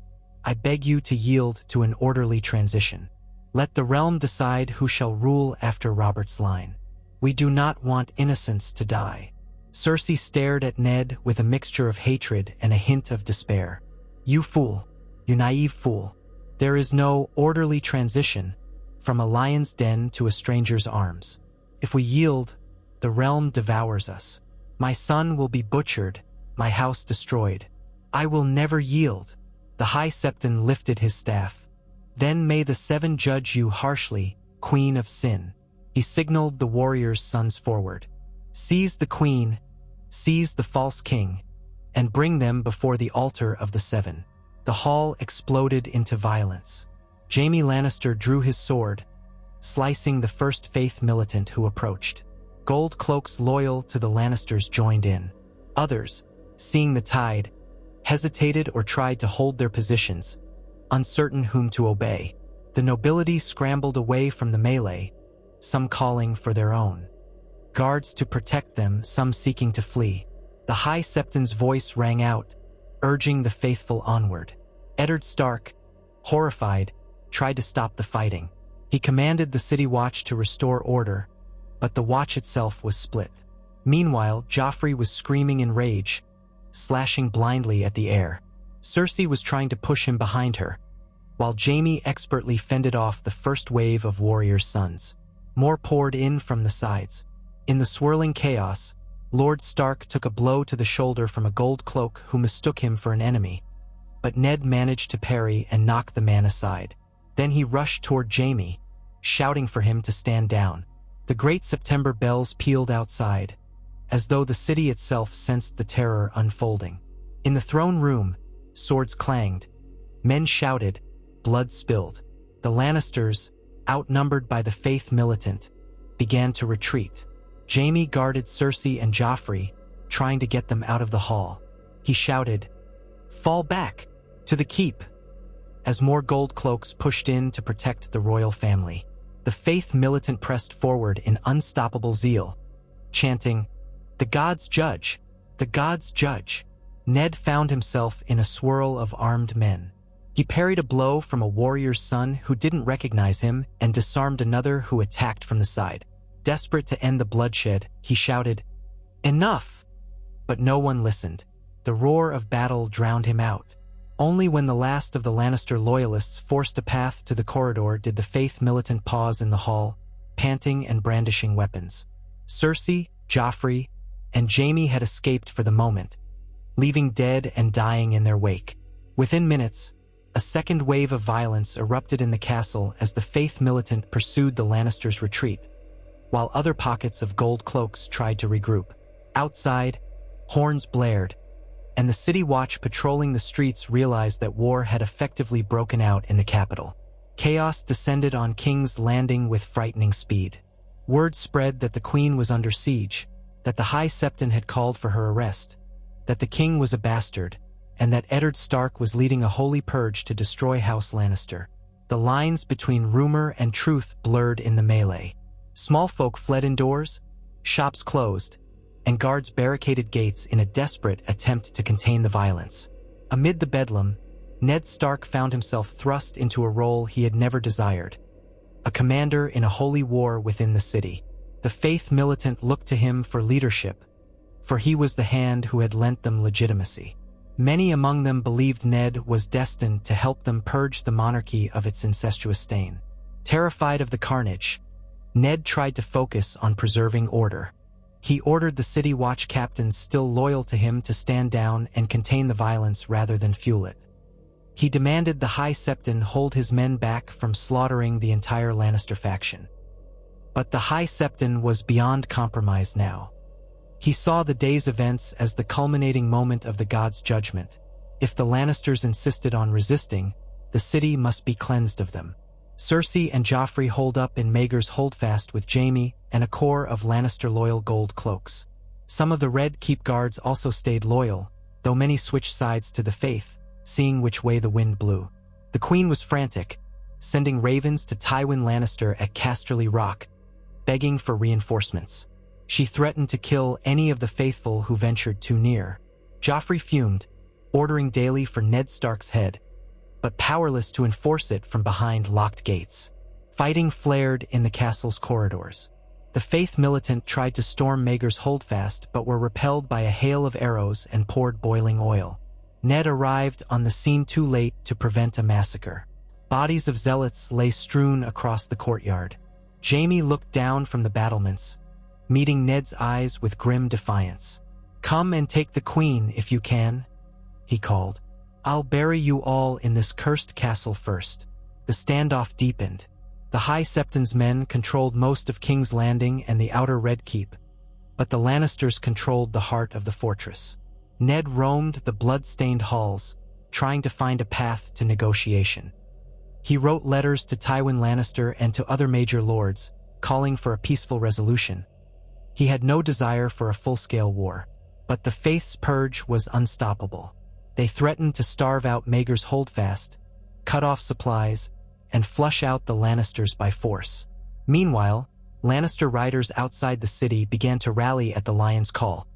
I beg you to yield to an orderly transition. Let the realm decide who shall rule after Robert's line. We do not want innocents to die." Cersei stared at Ned with a mixture of hatred and a hint of despair. "You fool, you naive fool. There is no orderly transition from a lion's den to a stranger's arms. If we yield, the realm devours us. My son will be butchered, my house destroyed. I will never yield." The High Septon lifted his staff. "Then may the Seven judge you harshly, Queen of Sin." He signaled the warriors' sons forward. "Seize the queen, seize the false king, and bring them before the altar of the Seven." The hall exploded into violence. Jaime Lannister drew his sword, slicing the first faith militant who approached. Gold cloaks loyal to the Lannisters joined in. Others, seeing the tide, hesitated or tried to hold their positions, uncertain whom to obey. The nobility scrambled away from the melee, some calling for their own guards to protect them, some seeking to flee. The High Septon's voice rang out, urging the faithful onward. Eddard Stark, horrified, tried to stop the fighting. He commanded the city watch to restore order, but the watch itself was split. Meanwhile, Joffrey was screaming in rage, slashing blindly at the air. Cersei was trying to push him behind her, while Jaime expertly fended off the first wave of warriors' sons. More poured in from the sides. In the swirling chaos, Lord Stark took a blow to the shoulder from a gold cloak who mistook him for an enemy, but Ned managed to parry and knock the man aside. Then he rushed toward Jaime, shouting for him to stand down. The great September bells pealed outside, as though the city itself sensed the terror unfolding. In the throne room, swords clanged, men shouted, blood spilled. The Lannisters, outnumbered by the faith militant, began to retreat. Jaime guarded Cersei and Joffrey, trying to get them out of the hall. He shouted, "Fall back! To the keep!" As more gold cloaks pushed in to protect the royal family. The faith militant pressed forward in unstoppable zeal, chanting, "The gods judge! The gods judge!" Ned found himself in a swirl of armed men. He parried a blow from a warrior's son who didn't recognize him and disarmed another who attacked from the side. Desperate to end the bloodshed, he shouted, "Enough!" But no one listened. The roar of battle drowned him out. Only when the last of the Lannister loyalists forced a path to the corridor did the faith militant pause in the hall, panting and brandishing weapons. Cersei, Joffrey, and Jaime had escaped for the moment, leaving dead and dying in their wake. Within minutes, a second wave of violence erupted in the castle as the faith militant pursued the Lannisters' retreat, while other pockets of gold cloaks tried to regroup. Outside, horns blared, and the city watch patrolling the streets realized that war had effectively broken out in the capital. Chaos descended on King's Landing with frightening speed. Word spread that the queen was under siege, that the High Septon had called for her arrest, that the king was a bastard, and that Eddard Stark was leading a holy purge to destroy House Lannister. The lines between rumor and truth blurred in the melee. Small folk fled indoors, shops closed, and guards barricaded gates in a desperate attempt to contain the violence. Amid the bedlam, Ned Stark found himself thrust into a role he had never desired. A commander in a holy war within the city. The faith militant looked to him for leadership, for he was the hand who had lent them legitimacy. Many among them believed Ned was destined to help them purge the monarchy of its incestuous stain. Terrified of the carnage, Ned tried to focus on preserving order. He ordered the city watch captains still loyal to him to stand down and contain the violence rather than fuel it. He demanded the High Septon hold his men back from slaughtering the entire Lannister faction. But the High Septon was beyond compromise now. He saw the day's events as the culminating moment of the gods' judgment. If the Lannisters insisted on resisting, the city must be cleansed of them. Cersei and Joffrey holed up in Maegor's Holdfast with Jaime and a corps of Lannister-loyal gold cloaks. Some of the Red Keep guards also stayed loyal, though many switched sides to the faith, seeing which way the wind blew. The Queen was frantic, sending ravens to Tywin Lannister at Casterly Rock, begging for reinforcements. She threatened to kill any of the faithful who ventured too near. Joffrey fumed, ordering daily for Ned Stark's head, but powerless to enforce it from behind locked gates. Fighting flared in the castle's corridors. The faith militant tried to storm Maegor's Holdfast but were repelled by a hail of arrows and poured boiling oil. Ned arrived on the scene too late to prevent a massacre. Bodies of zealots lay strewn across the courtyard. Jaime looked down from the battlements, meeting Ned's eyes with grim defiance. "Come and take the Queen if you can," he called. "I'll bury you all in this cursed castle first." The standoff deepened. The High Septon's men controlled most of King's Landing and the outer Red Keep, but the Lannisters controlled the heart of the fortress. Ned roamed the blood-stained halls, trying to find a path to negotiation. He wrote letters to Tywin Lannister and to other major lords, calling for a peaceful resolution. He had no desire for a full-scale war, but the Faith's purge was unstoppable. They threatened to starve out Maegor's Holdfast, cut off supplies, and flush out the Lannisters by force. Meanwhile, Lannister riders outside the city began to rally at the Lion's Call,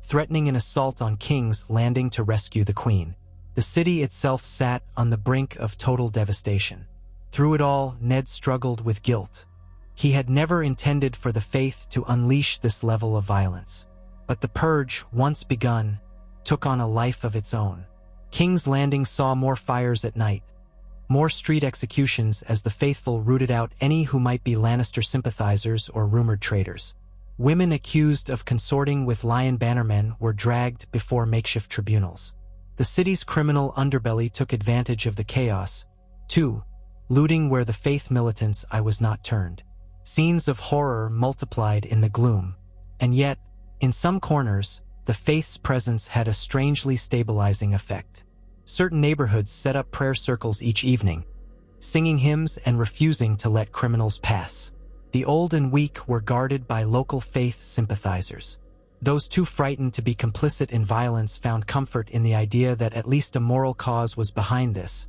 threatening an assault on King's Landing to rescue the Queen. The city itself sat on the brink of total devastation. Through it all, Ned struggled with guilt. He had never intended for the Faith to unleash this level of violence. But the purge, once begun, took on a life of its own. King's Landing saw more fires at night, more street executions as the faithful rooted out any who might be Lannister sympathizers or rumored traitors. Women accused of consorting with Lion Bannermen were dragged before makeshift tribunals. The city's criminal underbelly took advantage of the chaos, too, looting where the faith militants' eye was not turned. Scenes of horror multiplied in the gloom, and yet, in some corners, the faith's presence had a strangely stabilizing effect. Certain neighborhoods set up prayer circles each evening, singing hymns and refusing to let criminals pass. The old and weak were guarded by local faith sympathizers. Those too frightened to be complicit in violence found comfort in the idea that at least a moral cause was behind this,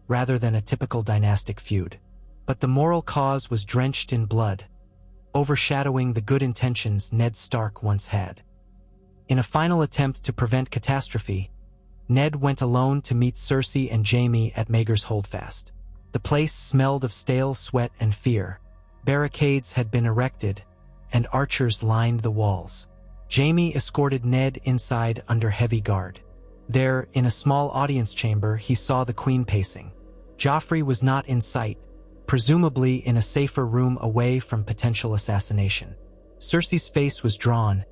rather than a typical dynastic feud. But the moral cause was drenched in blood, overshadowing the good intentions Ned Stark once had. In a final attempt to prevent catastrophe, Ned went alone to meet Cersei and Jaime at Maegor's Holdfast. The place smelled of stale sweat and fear. Barricades had been erected, and archers lined the walls. Jaime escorted Ned inside under heavy guard. There, in a small audience chamber, he saw the Queen pacing. Joffrey was not in sight, presumably in a safer room away from potential assassination. Cersei's face was drawn,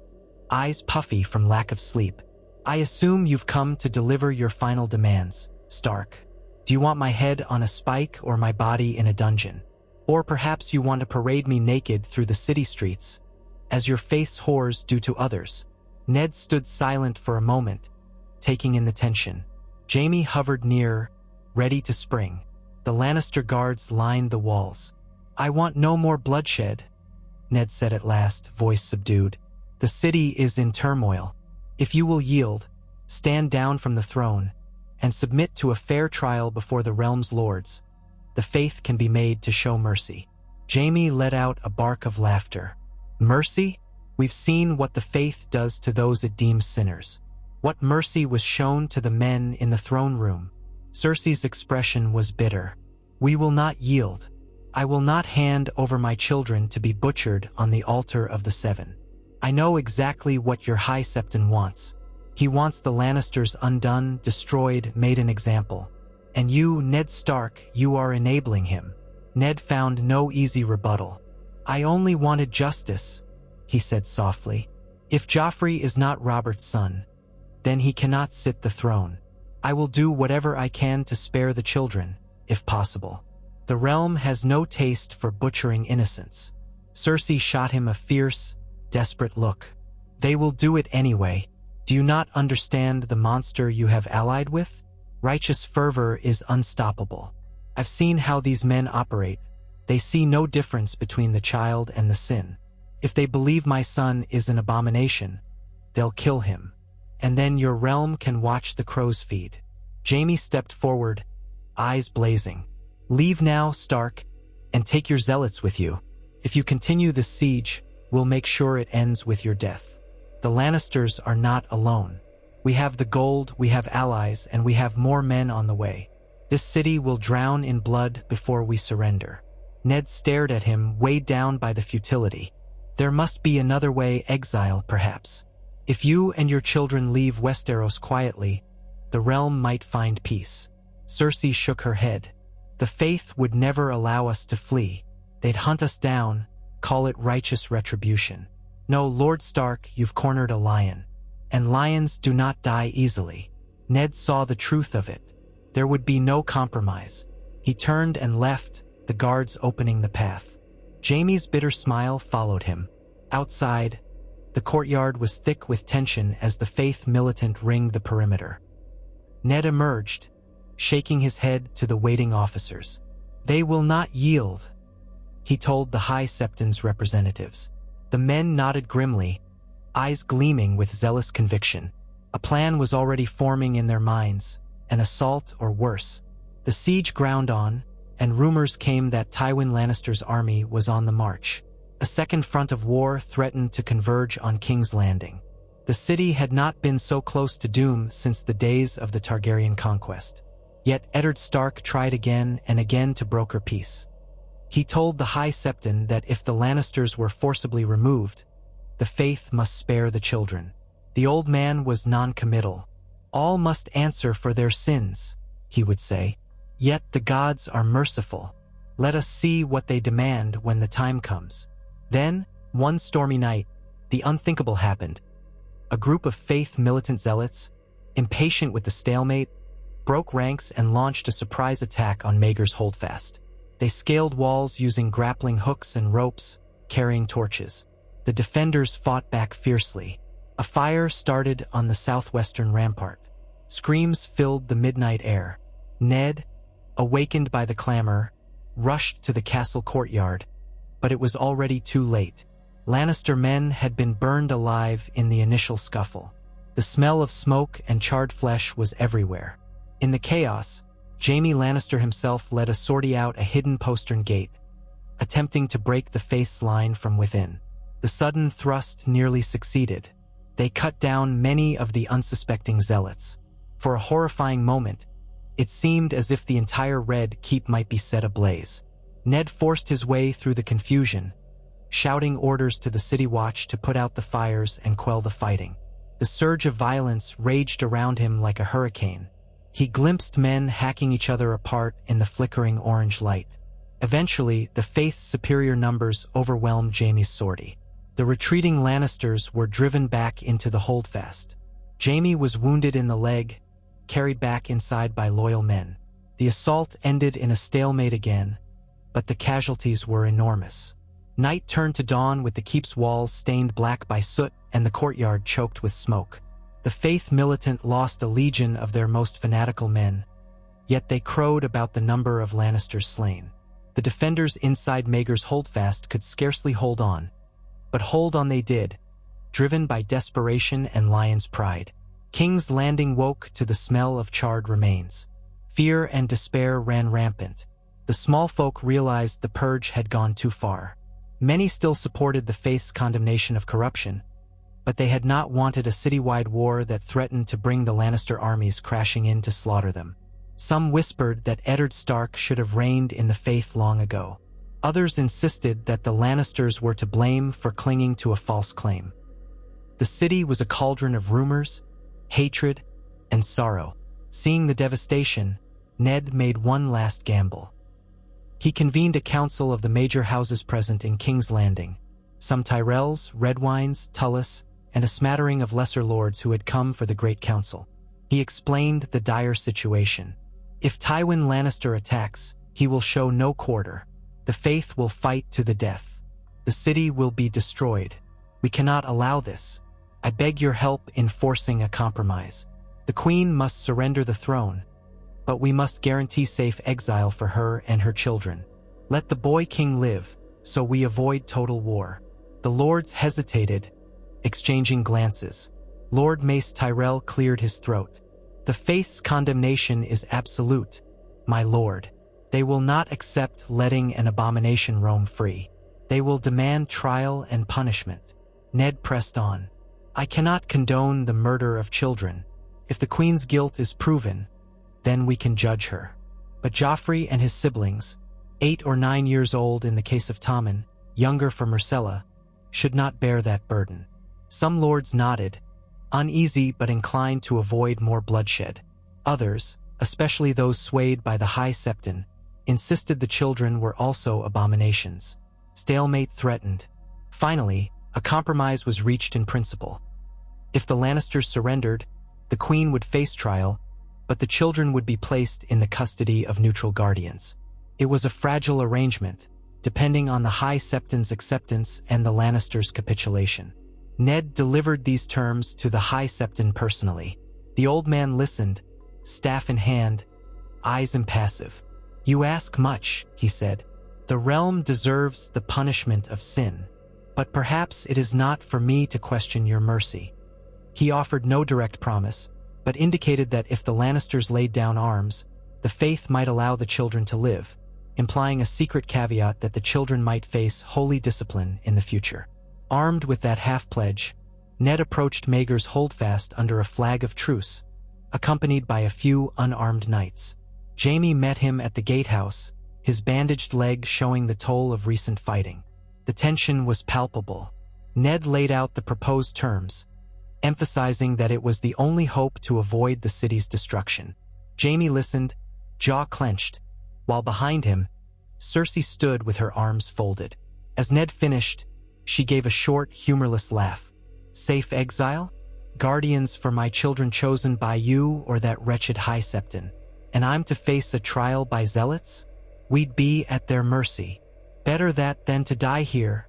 eyes puffy from lack of sleep. "I assume you've come to deliver your final demands, Stark. Do you want my head on a spike or my body in a dungeon? Or perhaps you want to parade me naked through the city streets, as your faith's whores do to others?" Ned stood silent for a moment, taking in the tension. Jaime hovered near, ready to spring. The Lannister guards lined the walls. "I want no more bloodshed," Ned said at last, voice subdued. "The city is in turmoil. If you will yield, stand down from the throne, and submit to a fair trial before the realm's lords, the faith can be made to show mercy. Jaime let out a bark of laughter. Mercy? We've seen what the faith does to those it deems sinners. What mercy was shown to the men in the throne room? Cersei's expression was bitter. We will not yield. I will not hand over my children to be butchered on the altar of the Seven. I know exactly what your High Septon wants. He wants the Lannisters undone, destroyed, made an example. And you, Ned Stark, you are enabling him. Ned found no easy rebuttal. I only wanted justice, he said softly. If Joffrey is not Robert's son, then he cannot sit the throne. I will do whatever I can to spare the children, if possible. The realm has no taste for butchering innocents. Cersei shot him a fierce, desperate look. They will do it anyway. Do you not understand the monster you have allied with? Righteous fervor is unstoppable. I've seen how these men operate. They see no difference between the child and the sin. If they believe my son is an abomination, they'll kill him. And then your realm can watch the crows feed. Jaime stepped forward, eyes blazing. Leave now, Stark, and take your zealots with you. If you continue this siege, we'll make sure it ends with your death. The Lannisters are not alone. We have the gold, we have allies, and we have more men on the way. This city will drown in blood before we surrender. Ned stared at him, weighed down by the futility. There must be another way, exile, perhaps. If you and your children leave Westeros quietly, the realm might find peace. Cersei shook her head. The faith would never allow us to flee. They'd hunt us down, call it righteous retribution. No, Lord Stark, you've cornered a lion. And lions do not die easily. Ned saw the truth of it. There would be no compromise. He turned and left, the guards opening the path. Jaime's bitter smile followed him. Outside, the courtyard was thick with tension as the faith militant ringed the perimeter. Ned emerged, shaking his head to the waiting officers. They will not yield, he told the High Septon's representatives. The men nodded grimly, eyes gleaming with zealous conviction. A plan was already forming in their minds, an assault or worse. The siege ground on, and rumors came that Tywin Lannister's army was on the march. A second front of war threatened to converge on King's Landing. The city had not been so close to doom since the days of the Targaryen conquest. Yet Eddard Stark tried again and again to broker peace. He told the High Septon that if the Lannisters were forcibly removed, the faith must spare the children. The old man was non-committal. All must answer for their sins, he would say. Yet the gods are merciful. Let us see what they demand when the time comes. Then, one stormy night, the unthinkable happened. A group of faith militant zealots, impatient with the stalemate, broke ranks and launched a surprise attack on Maegor's Holdfast. They scaled walls using grappling hooks and ropes, carrying torches. The defenders fought back fiercely. A fire started on the southwestern rampart. Screams filled the midnight air. Ned, awakened by the clamor, rushed to the castle courtyard, but it was already too late. Lannister men had been burned alive in the initial scuffle. The smell of smoke and charred flesh was everywhere. In the chaos, Jaime Lannister himself led a sortie out a hidden postern gate, attempting to break the faith's line from within. The sudden thrust nearly succeeded. They cut down many of the unsuspecting zealots. For a horrifying moment, it seemed as if the entire Red Keep might be set ablaze. Ned forced his way through the confusion, shouting orders to the City Watch to put out the fires and quell the fighting. The surge of violence raged around him like a hurricane. He glimpsed men hacking each other apart in the flickering orange light. Eventually, the faith's superior numbers overwhelmed Jaime's sortie. The retreating Lannisters were driven back into the Holdfast. Jaime was wounded in the leg, carried back inside by loyal men. The assault ended in a stalemate again, but the casualties were enormous. Night turned to dawn with the keep's walls stained black by soot and the courtyard choked with smoke. The faith militant lost a legion of their most fanatical men, yet they crowed about the number of Lannisters slain. The defenders inside Maegor's Holdfast could scarcely hold on, but hold on they did, driven by desperation and lion's pride. King's Landing woke to the smell of charred remains. Fear and despair ran rampant. The small folk realized the purge had gone too far. Many still supported the faith's condemnation of corruption, but they had not wanted a citywide war that threatened to bring the Lannister armies crashing in to slaughter them. Some whispered that Eddard Stark should have reigned in the faith long ago. Others insisted that the Lannisters were to blame for clinging to a false claim. The city was a cauldron of rumors, hatred, and sorrow. Seeing the devastation, Ned made one last gamble. He convened a council of the major houses present in King's Landing, some Tyrells, Redwynes, Tullis, and a smattering of lesser lords who had come for the Great Council. He explained the dire situation. If Tywin Lannister attacks, he will show no quarter. The faith will fight to the death. The city will be destroyed. We cannot allow this. I beg your help in forcing a compromise. The Queen must surrender the throne, but we must guarantee safe exile for her and her children. Let the boy king live, so we avoid total war. The lords hesitated, exchanging glances. Lord Mace Tyrell cleared his throat. The faith's condemnation is absolute, my lord. They will not accept letting an abomination roam free. They will demand trial and punishment. Ned pressed on. I cannot condone the murder of children. If the Queen's guilt is proven, then we can judge her. But Joffrey and his siblings, 8 or 9 years old in the case of Tommen, younger for Myrcella, should not bear that burden. Some lords nodded, uneasy but inclined to avoid more bloodshed. Others, especially those swayed by the High Septon, insisted the children were also abominations. Stalemate threatened. Finally, a compromise was reached in principle. If the Lannisters surrendered, the Queen would face trial, but the children would be placed in the custody of neutral guardians. It was a fragile arrangement, depending on the High Septon's acceptance and the Lannisters' capitulation. Ned delivered these terms to the High Septon personally. The old man listened, staff in hand, eyes impassive. You ask much, he said. The realm deserves the punishment of sin, but perhaps it is not for me to question your mercy. He offered no direct promise, but indicated that if the Lannisters laid down arms, the faith might allow the children to live, implying a secret caveat that the children might face holy discipline in the future. Armed with that half-pledge, Ned approached Maegor's holdfast under a flag of truce, accompanied by a few unarmed knights. Jaime met him at the gatehouse, his bandaged leg showing the toll of recent fighting. The tension was palpable. Ned laid out the proposed terms, emphasizing that it was the only hope to avoid the city's destruction. Jaime listened, jaw clenched, while behind him, Cersei stood with her arms folded. As Ned finished, she gave a short, humorless laugh. Safe exile? Guardians for my children chosen by you or that wretched High Septon? And I'm to face a trial by zealots? We'd be at their mercy. Better that than to die here,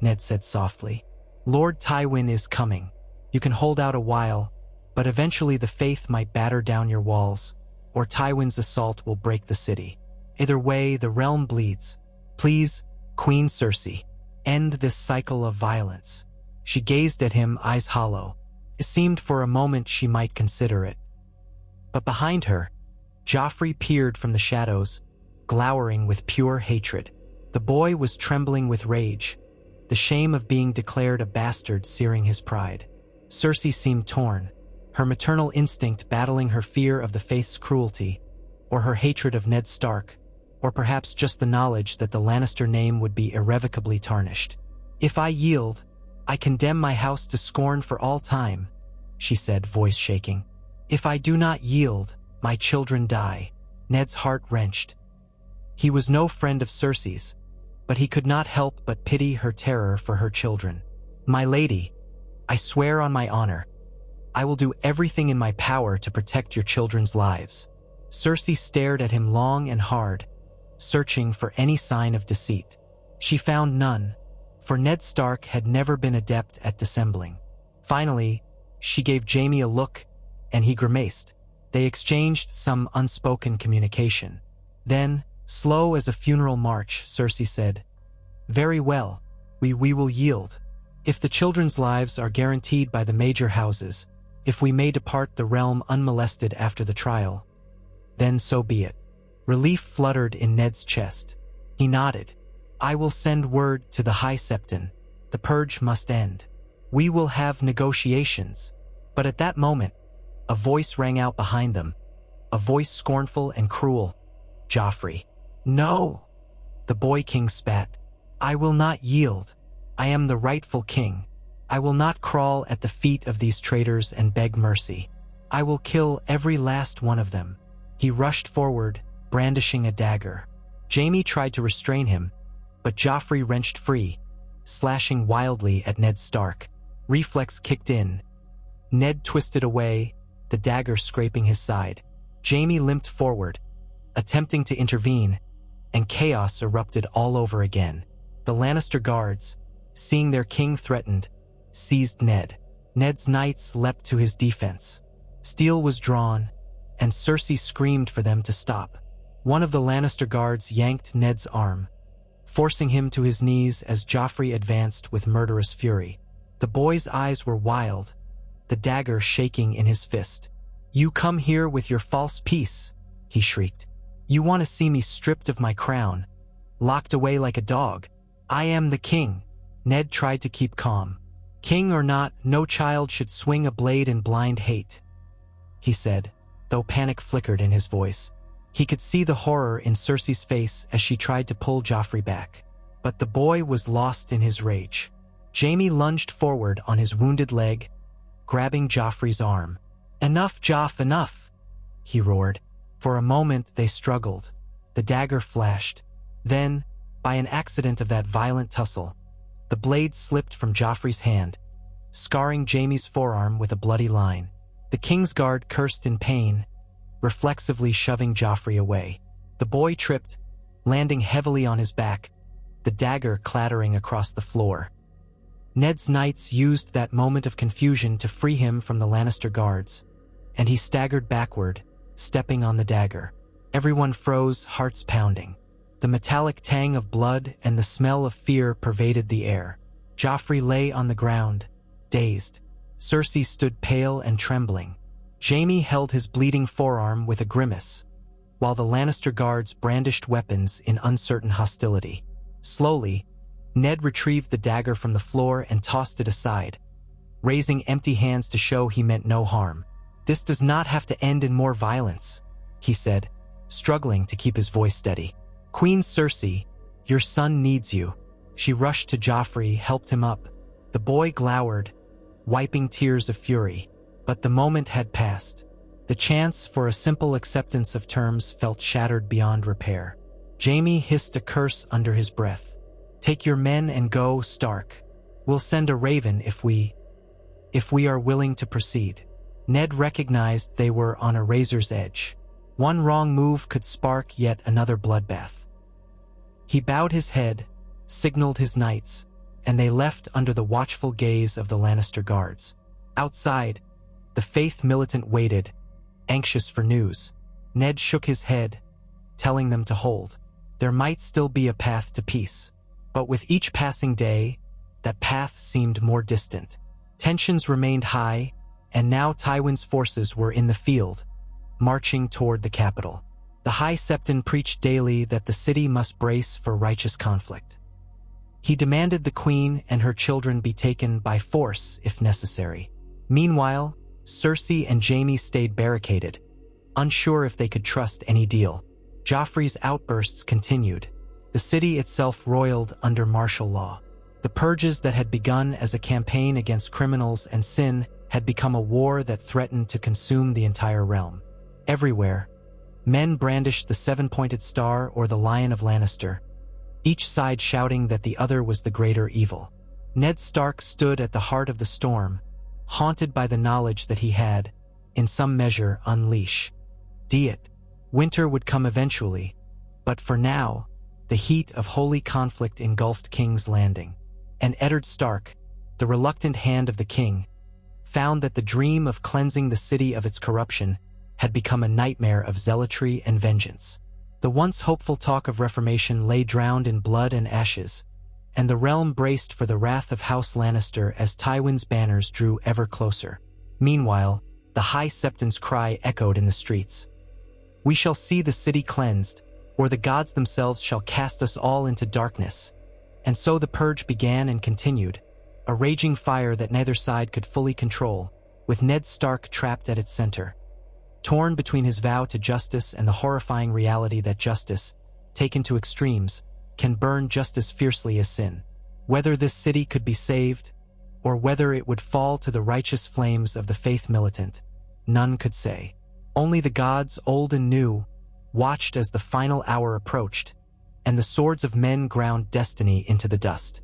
Ned said softly. Lord Tywin is coming. You can hold out a while, but eventually the faith might batter down your walls, or Tywin's assault will break the city. Either way, the realm bleeds. Please, Queen Cersei, end this cycle of violence. She gazed at him, eyes hollow. It seemed for a moment she might consider it. But behind her, Joffrey peered from the shadows, glowering with pure hatred. The boy was trembling with rage, the shame of being declared a bastard searing his pride. Cersei seemed torn, her maternal instinct battling her fear of the faith's cruelty, or her hatred of Ned Stark, or perhaps just the knowledge that the Lannister name would be irrevocably tarnished. If I yield, I condemn my house to scorn for all time, she said, voice shaking. If I do not yield, my children die. Ned's heart wrenched. He was no friend of Cersei's, but he could not help but pity her terror for her children. My lady, I swear on my honor, I will do everything in my power to protect your children's lives. Cersei stared at him long and hard, searching for any sign of deceit. She found none, for Ned Stark had never been adept at dissembling. Finally, she gave Jaime a look, and he grimaced. They exchanged some unspoken communication. Then, slow as a funeral march, Cersei said, "Very well, we will yield. If the children's lives are guaranteed by the major houses, If we may depart the realm unmolested after the trial, then so be it. Relief fluttered in Ned's chest. He nodded. I will send word to the High Septon. The purge must end. We will have negotiations. But at that moment, a voice rang out behind them. A voice scornful and cruel. Joffrey. No! The boy king spat. I will not yield. I am the rightful king. I will not crawl at the feet of these traitors and beg mercy. I will kill every last one of them. He rushed forward, brandishing a dagger. Jaime tried to restrain him, but Joffrey wrenched free, slashing wildly at Ned Stark. Reflex kicked in. Ned twisted away, the dagger scraping his side. Jaime limped forward, attempting to intervene, and chaos erupted all over again. The Lannister guards, seeing their king threatened, seized Ned. Ned's knights leapt to his defense. Steel was drawn, and Cersei screamed for them to stop. One of the Lannister guards yanked Ned's arm, forcing him to his knees as Joffrey advanced with murderous fury. The boy's eyes were wild, the dagger shaking in his fist. You come here with your false peace, he shrieked. You want to see me stripped of my crown, locked away like a dog. I am the king. Ned tried to keep calm. King or not, no child should swing a blade in blind hate, he said, though panic flickered in his voice. He could see the horror in Cersei's face as she tried to pull Joffrey back. But the boy was lost in his rage. Jaime lunged forward on his wounded leg, grabbing Joffrey's arm. Enough, Joff, enough, he roared. For a moment they struggled. The dagger flashed. Then, by an accident of that violent tussle, the blade slipped from Joffrey's hand, scarring Jaime's forearm with a bloody line. The Kingsguard cursed in pain, reflexively shoving Joffrey away. The boy tripped, landing heavily on his back, the dagger clattering across the floor. Ned's knights used that moment of confusion to free him from the Lannister guards, and he staggered backward, stepping on the dagger. Everyone froze, hearts pounding. The metallic tang of blood and the smell of fear pervaded the air. Joffrey lay on the ground, dazed. Cersei stood pale and trembling. Jaime held his bleeding forearm with a grimace, while the Lannister guards brandished weapons in uncertain hostility. Slowly, Ned retrieved the dagger from the floor and tossed it aside, raising empty hands to show he meant no harm. This does not have to end in more violence, he said, struggling to keep his voice steady. Queen Cersei, your son needs you. She rushed to Joffrey, helped him up. The boy glowered, wiping tears of fury. But the moment had passed. The chance for a simple acceptance of terms felt shattered beyond repair. Jaime hissed a curse under his breath. Take your men and go, Stark. We'll send a raven if we are willing to proceed. Ned recognized they were on a razor's edge. One wrong move could spark yet another bloodbath. He bowed his head, signaled his knights, and they left under the watchful gaze of the Lannister guards. Outside, the Faith Militant waited, anxious for news. Ned shook his head, telling them to hold. There might still be a path to peace. But with each passing day, that path seemed more distant. Tensions remained high, and now Tywin's forces were in the field, marching toward the capital. The High Septon preached daily that the city must brace for righteous conflict. He demanded the queen and her children be taken by force if necessary. Meanwhile, Cersei and Jaime stayed barricaded, unsure if they could trust any deal. Joffrey's outbursts continued. The city itself roiled under martial law. The purges that had begun as a campaign against criminals and sin had become a war that threatened to consume the entire realm. Everywhere, men brandished the seven-pointed star or the Lion of Lannister, each side shouting that the other was the greater evil. Ned Stark stood at the heart of the storm, haunted by the knowledge that he had, in some measure, unleashed it. Winter would come eventually, but for now, the heat of holy conflict engulfed King's Landing. And Eddard Stark, the reluctant hand of the king, found that the dream of cleansing the city of its corruption had become a nightmare of zealotry and vengeance. The once hopeful talk of reformation lay drowned in blood and ashes, and the realm braced for the wrath of House Lannister as Tywin's banners drew ever closer. Meanwhile, the High Septon's cry echoed in the streets. "We shall see the city cleansed, or the gods themselves shall cast us all into darkness." And so the purge began and continued, a raging fire that neither side could fully control, with Ned Stark trapped at its center. Torn between his vow to justice and the horrifying reality that justice, taken to extremes, can burn just as fiercely as sin. Whether this city could be saved, or whether it would fall to the righteous flames of the faith militant, none could say. Only the gods, old and new, watched as the final hour approached, and the swords of men ground destiny into the dust.